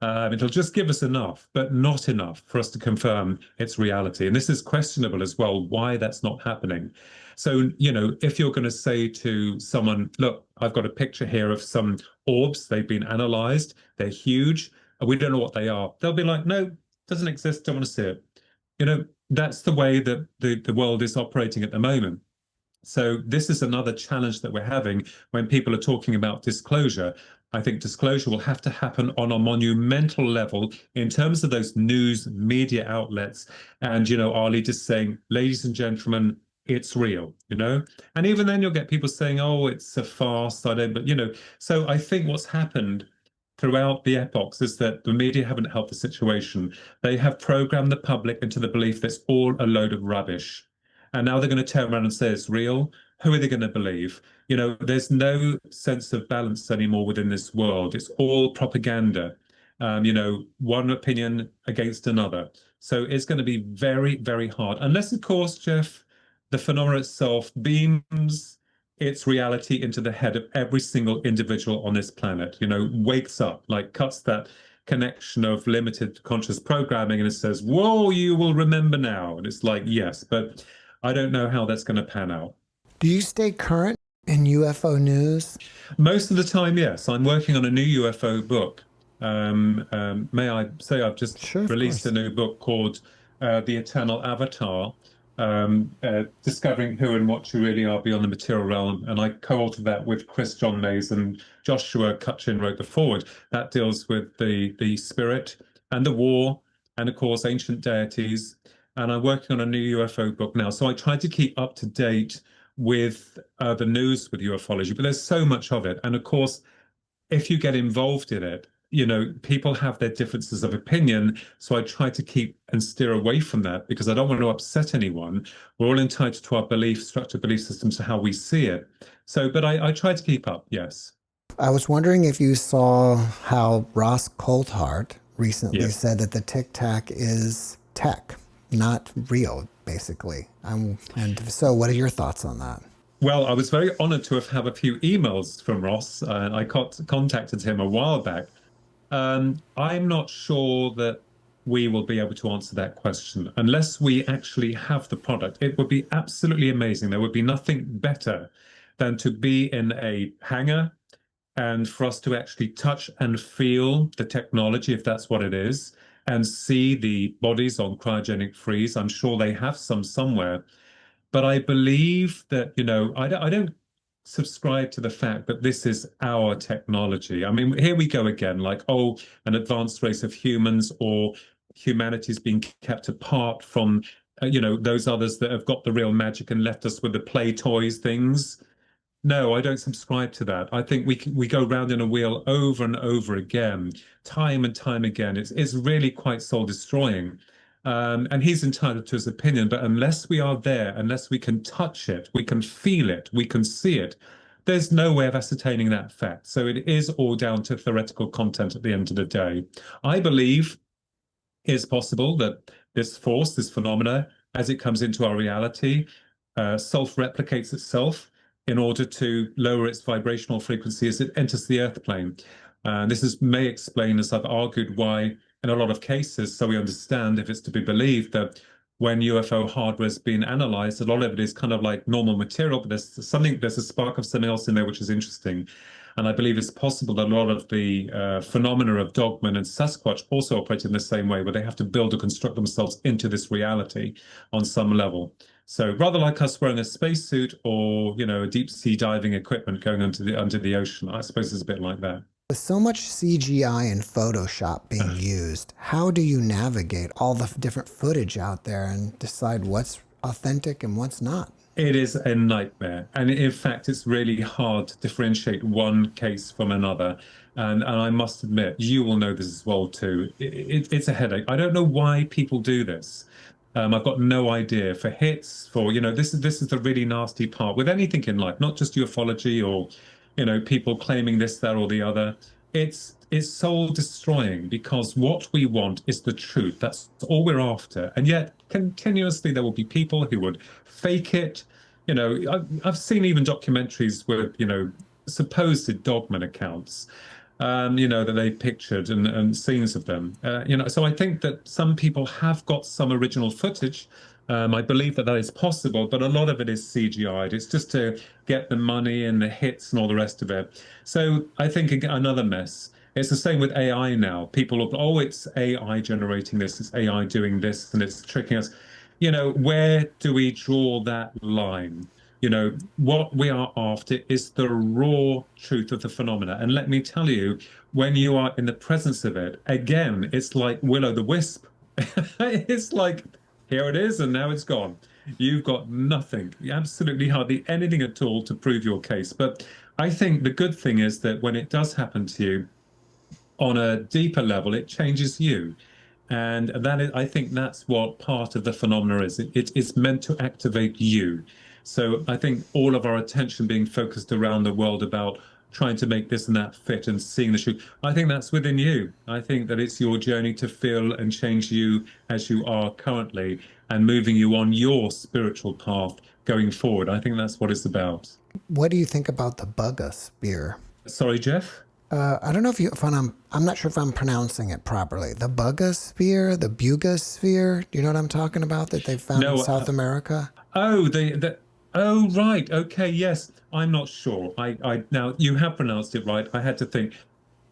It'll just give us enough, but not enough for us to confirm its reality. And this is questionable as well, why that's not happening. So, if you're going to say to someone, look, I've got a picture here of some orbs, they've been analyzed, they're huge, we don't know what they are. They'll be like, no, doesn't exist, don't want to see it. That's the way that the world is operating at the moment. So this is another challenge that we're having when people are talking about disclosure. I think disclosure will have to happen on a monumental level in terms of those news media outlets. And, our leaders saying, ladies and gentlemen, it's real, and even then you'll get people saying, oh, it's a farce. So I think what's happened throughout the epochs is that the media haven't helped the situation. They have programmed the public into the belief that's all a load of rubbish. And now they're going to turn around and say it's real. Who are they going to believe? There's no sense of balance anymore within this world. It's all propaganda. One opinion against another. So it's going to be very, very hard. Unless, of course, Jeff, the phenomena itself beams its reality into the head of every single individual on this planet, wakes up, like cuts that connection of limited conscious programming, and it says, whoa, you will remember now. And it's like, yes, but I don't know how that's going to pan out. Do you stay current in UFO news? Most of the time, yes. I'm working on a new UFO book. May I say I've just Sure, of released course. a new book called The Eternal Avatar, Discovering Who and What You Really Are Beyond the Material Realm. And I co-authored that with Chris John Mays, and Joshua Cutchin wrote the foreword. That deals with the spirit and the war, and of course, ancient deities. And I'm working on a new UFO book now. So I try to keep up to date with the news with ufology, but there's so much of it. And of course, if you get involved in it, people have their differences of opinion. So I try to keep and steer away from that because I don't want to upset anyone. We're all entitled to our structured belief systems, to how we see it. So, but I try to keep up, yes. I was wondering if you saw how Ross Coldart recently Yes. said that the Tic Tac is tech, not real, basically. And so, what are your thoughts on that? Well, I was very honored to have had a few emails from Ross. I contacted him a while back. I'm not sure that we will be able to answer that question unless we actually have the product. It would be absolutely amazing. There would be nothing better than to be in a hangar and for us to actually touch and feel the technology, if that's what it is, and see the bodies on cryogenic freeze. I'm sure they have some somewhere. But I believe that, I don't subscribe to the fact that this is our technology. I mean, here we go again, like, oh, an advanced race of humans, or humanity's being kept apart from, those others that have got the real magic and left us with the play toys things. No, I don't subscribe to that. I think we go round in a wheel over and over again, time and time again. It's really quite soul destroying. And he's entitled to his opinion, but unless we are there, unless we can touch it, we can feel it, we can see it, there's no way of ascertaining that fact. So it is all down to theoretical content at the end of the day. I believe it's possible that this force, this phenomena, as it comes into our reality, self-replicates itself in order to lower its vibrational frequency as it enters the earth plane. May explain, as I've argued, why in a lot of cases, so we understand, if it's to be believed, that when UFO hardware is being analyzed, a lot of it is kind of like normal material, but there's a spark of something else in there which is interesting. And I believe it's possible that a lot of the phenomena of Dogman and Sasquatch also operate in the same way, where they have to build or construct themselves into this reality on some level. So rather like us wearing a spacesuit or, a deep sea diving equipment going under the ocean, I suppose it's a bit like that. With so much CGI and Photoshop being used, how do you navigate all the different footage out there and decide what's authentic and what's not? It is a nightmare. And in fact, it's really hard to differentiate one case from another. And I must admit, you will know this as well too. It's a headache. I don't know why people do this. I've got no idea. For hits, this is the really nasty part with anything in life, not just ufology or, people claiming this, that, or the other. It's soul destroying, because what we want is the truth. That's all we're after. And yet continuously there will be people who would fake it. I've seen even documentaries with, supposed dogman accounts, that they pictured and scenes of them. So I think that some people have got some original footage. I believe that is possible, but a lot of it is CGI'd. It's just to get the money and the hits and all the rest of it. So I think another mess. It's the same with AI now. People look, oh, it's AI generating this, it's AI doing this, and it's tricking us. Where do we draw that line? What we are after is the raw truth of the phenomena. And let me tell you, when you are in the presence of it, again, it's like will-o'-the-wisp. It's like, here it is, and now it's gone. You've got nothing, absolutely hardly anything at all to prove your case. But I think the good thing is that when it does happen to you on a deeper level, it changes you. And I think that's what part of the phenomena is. It's meant to activate you. So I think all of our attention being focused around the world about, trying to make this and that fit and seeing the shoe. I think that's within you. I think that it's your journey to feel and change you as you are currently and moving you on your spiritual path going forward. I think that's what it's about. What do you think about the Bugga spear? Sorry, Jeff? I don't know if I'm not sure if I'm pronouncing it properly. The Bugga sphere, the Buga sphere. Do you know what I'm talking about that they found in South America? Oh, oh, right. Okay, yes. I'm not sure. Now you have pronounced it right. I had to think.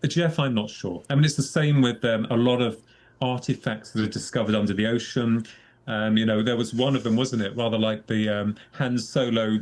Jeff, I'm not sure. I mean, it's the same with a lot of artifacts that are discovered under the ocean. There was one of them, wasn't it? Rather like the Han Solo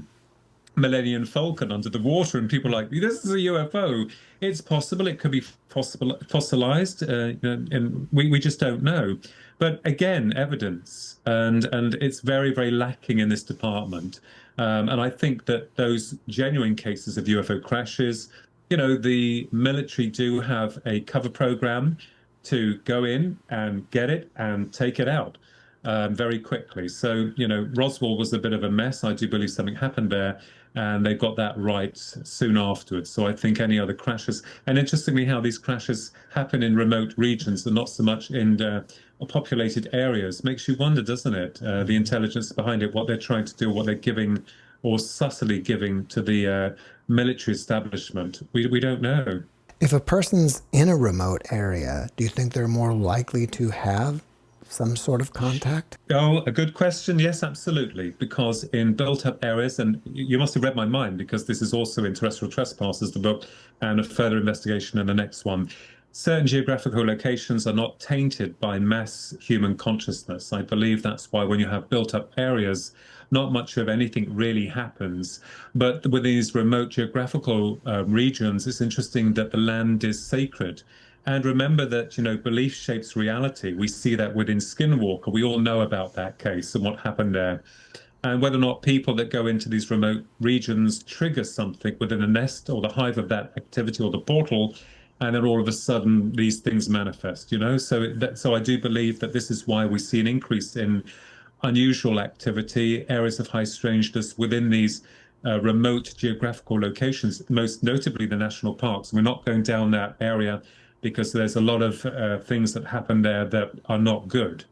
Millennium Falcon under the water, and people are like, this is a UFO. It's possible. It could be fossilized, and we just don't know. But again, evidence, and it's very, very lacking in this department. And I think that those genuine cases of UFO crashes, the military do have a cover program to go in and get it and take it out very quickly. So, Roswell was a bit of a mess. I do believe something happened there, and they got that right soon afterwards. So I think any other crashes, and interestingly how these crashes happen in remote regions and not so much in populated areas, makes you wonder, doesn't it? The intelligence behind it, what they're trying to do, what they're giving or subtly giving to the military establishment. We don't know. If a person's in a remote area, do you think they're more likely to have some sort of contact? Oh, a good question. Yes, absolutely. Because in built-up areas, and you must have read my mind because this is also in Terrestrial Trespassers, the book, and a further investigation in the next one. Certain geographical locations are not tainted by mass human consciousness. I believe that's why when you have built-up areas, not much of anything really happens. But with these remote geographical regions, it's interesting that the land is sacred. And remember that, belief shapes reality. We see that within Skinwalker. We all know about that case and what happened there. And whether or not people that go into these remote regions trigger something within a nest or the hive of that activity or the portal, and then all of a sudden these things manifest, So I do believe that this is why we see an increase in unusual activity, areas of high strangeness within these remote geographical locations, most notably the national parks. We're not going down that area because there's a lot of things that happen there that are not good.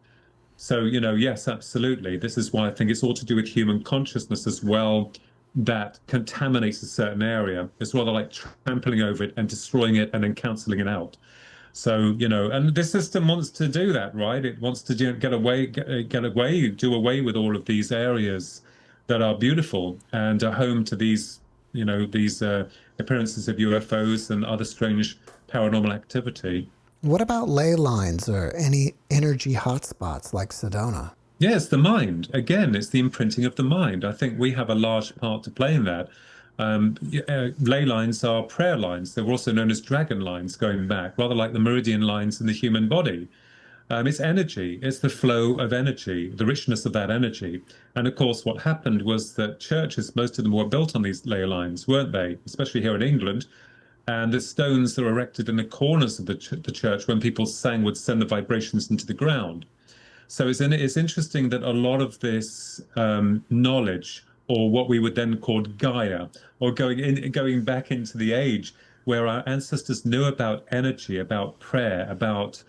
So, yes, absolutely. This is why I think it's all to do with human consciousness as well that contaminates a certain area. It's rather like trampling over it and destroying it and then cancelling it out. So, and this system wants to do that, right? It wants to do away with all of these areas that are beautiful and are home to these, these appearances of UFOs and other strange paranormal activity. What about ley lines or any energy hotspots like Sedona? Yes, the mind. Again, it's the imprinting of the mind. I think we have a large part to play in that. Ley lines are prayer lines. They were also known as dragon lines going back, rather like the meridian lines in the human body. It's energy. It's the flow of energy, the richness of that energy. And of course, what happened was that churches, most of them were built on these ley lines, weren't they? Especially here in England. And the stones that were erected in the corners of the church when people sang would send the vibrations into the ground. So it's interesting that a lot of this knowledge, or what we would then call Gaia, or going back into the age where our ancestors knew about energy, about prayer, about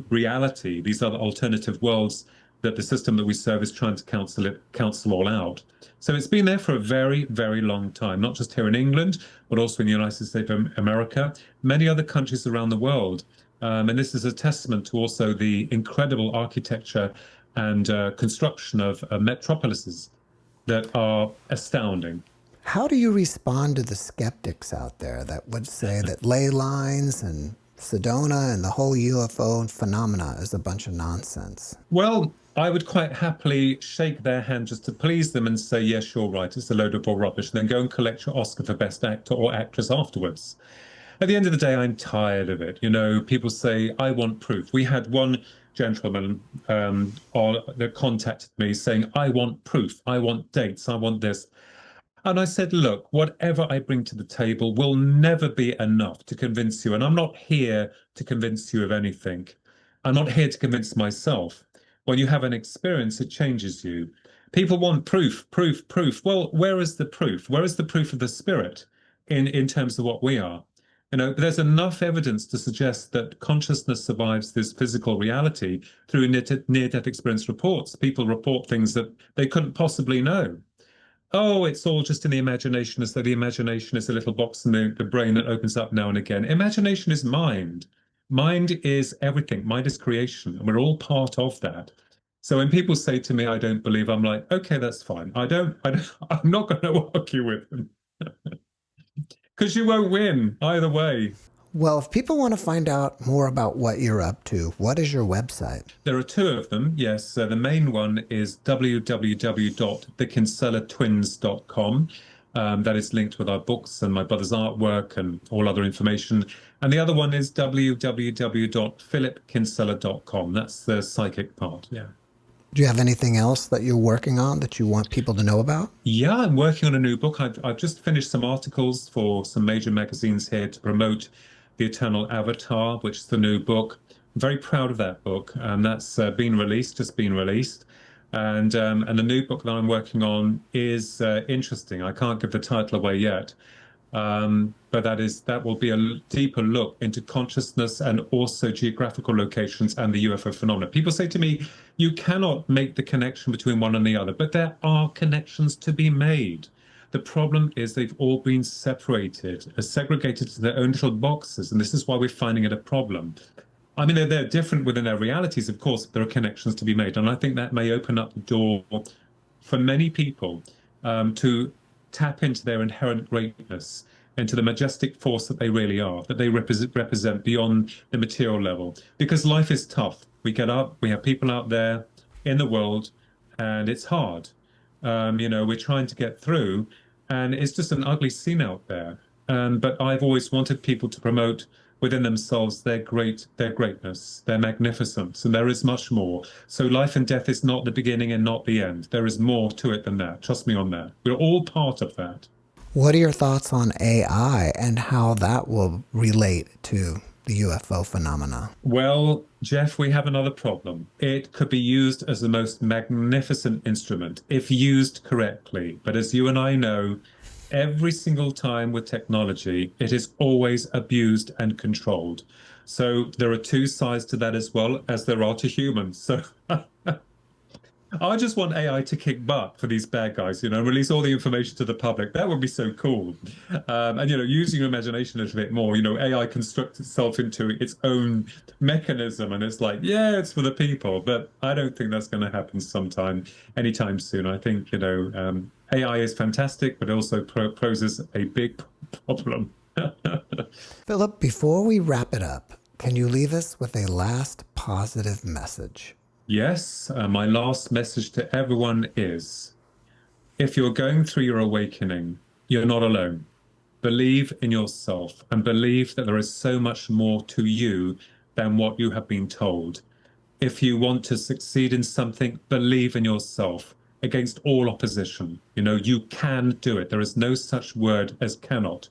reality. These are the alternative worlds that the system that we serve is trying to counsel all out. So it's been there for a very, very long time, not just here in England, but also in the United States of America, many other countries around the world. And this is a testament to also the incredible architecture and construction of metropolises that are astounding. How do you respond to the skeptics out there that would say that ley lines and Sedona and the whole UFO phenomena is a bunch of nonsense? Well, I would quite happily shake their hand just to please them and say, yes, you're right, it's a load of bull rubbish, and then go and collect your Oscar for Best Actor or Actress afterwards. At the end of the day, I'm tired of it. People say, I want proof. We had one gentleman that contacted me saying, I want proof, I want dates, I want this. And I said, look, whatever I bring to the table will never be enough to convince you. And I'm not here to convince you of anything. I'm not here to convince myself. When you have an experience, it changes you. People want proof, proof, proof. Well, where is the proof? Where is the proof of the spirit? in terms of what we are. But there's enough evidence to suggest that consciousness survives this physical reality through near-death experience reports. People report things that they couldn't possibly know. Oh, it's all just in the imagination, as though the imagination is a little box in the brain that opens up now and again. Imagination is mind. Mind is everything. Mind is creation, and we're all part of that. So when people say to me, I don't believe, I'm like, okay, that's fine. I'm not going to argue with them. Because you won't win either way. Well, if people want to find out more about what you're up to, what is your website? There are two of them, yes. The main one is www.thekinsellatwins.com. That is linked with our books and my brother's artwork and all other information. And the other one is www.philipkinsella.com. That's the psychic part, yeah. Do you have anything else that you're working on that you want people to know about? Yeah, I'm working on a new book. I've just finished some articles for some major magazines here to promote The Eternal Avatar, which is the new book. I'm very proud of that book. That's just been released. And the new book that I'm working on is interesting. I can't give the title away yet. But that will be a deeper look into consciousness and also geographical locations and the UFO phenomena. People say to me, you cannot make the connection between one and the other, but there are connections to be made. The problem is they've all been separated, segregated to their own little boxes, and this is why we're finding it a problem. I mean, they're different within their realities, of course, but there are connections to be made, and I think that may open up the door for many people to tap into their inherent greatness, into the majestic force that they really are, that they represent beyond the material level. Because life is tough. We get up, we have people out there in the world, and it's hard. We're trying to get through, and it's just an ugly scene out there. But I've always wanted people to promote within themselves their greatness, their magnificence, and there is much more. So life and death is not the beginning and not the end. There is more to it than that. Trust me on that. We're all part of that. What are your thoughts on AI and how that will relate to the UFO phenomena? Well, Jeff, we have another problem. It could be used as the most magnificent instrument if used correctly. But as you and I know, every single time with technology, it is always abused and controlled. So there are two sides to that as well as there are to humans. So I just want AI to kick butt for these bad guys, release all the information to the public. That would be so cool. And, using your imagination a little bit more, AI constructs itself into its own mechanism. And it's like, yeah, it's for the people. But I don't think that's going to happen anytime soon. I think, AI is fantastic, but also poses a big problem. Philip, before we wrap it up, can you leave us with a last positive message? Yes, my last message to everyone is, if you're going through your awakening, you're not alone. Believe in yourself and believe that there is so much more to you than what you have been told. If you want to succeed in something, believe in yourself against all opposition. You can do it. There is no such word as cannot,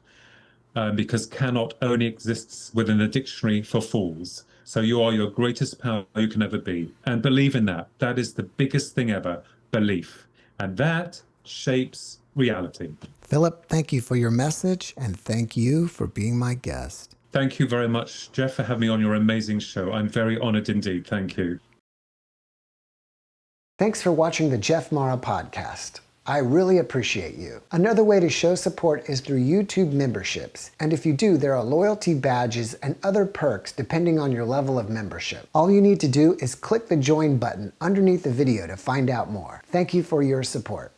because cannot only exists within the dictionary for fools. So you are your greatest power you can ever be. And believe in that. That is the biggest thing ever, belief. And that shapes reality. Philip, thank you for your message, and thank you for being my guest. Thank you very much, Jeff, for having me on your amazing show. I'm very honored indeed. Thank you. Thanks for watching the JeffMara podcast. I really appreciate you. Another way to show support is through YouTube memberships. And if you do, there are loyalty badges and other perks depending on your level of membership. All you need to do is click the join button underneath the video to find out more. Thank you for your support.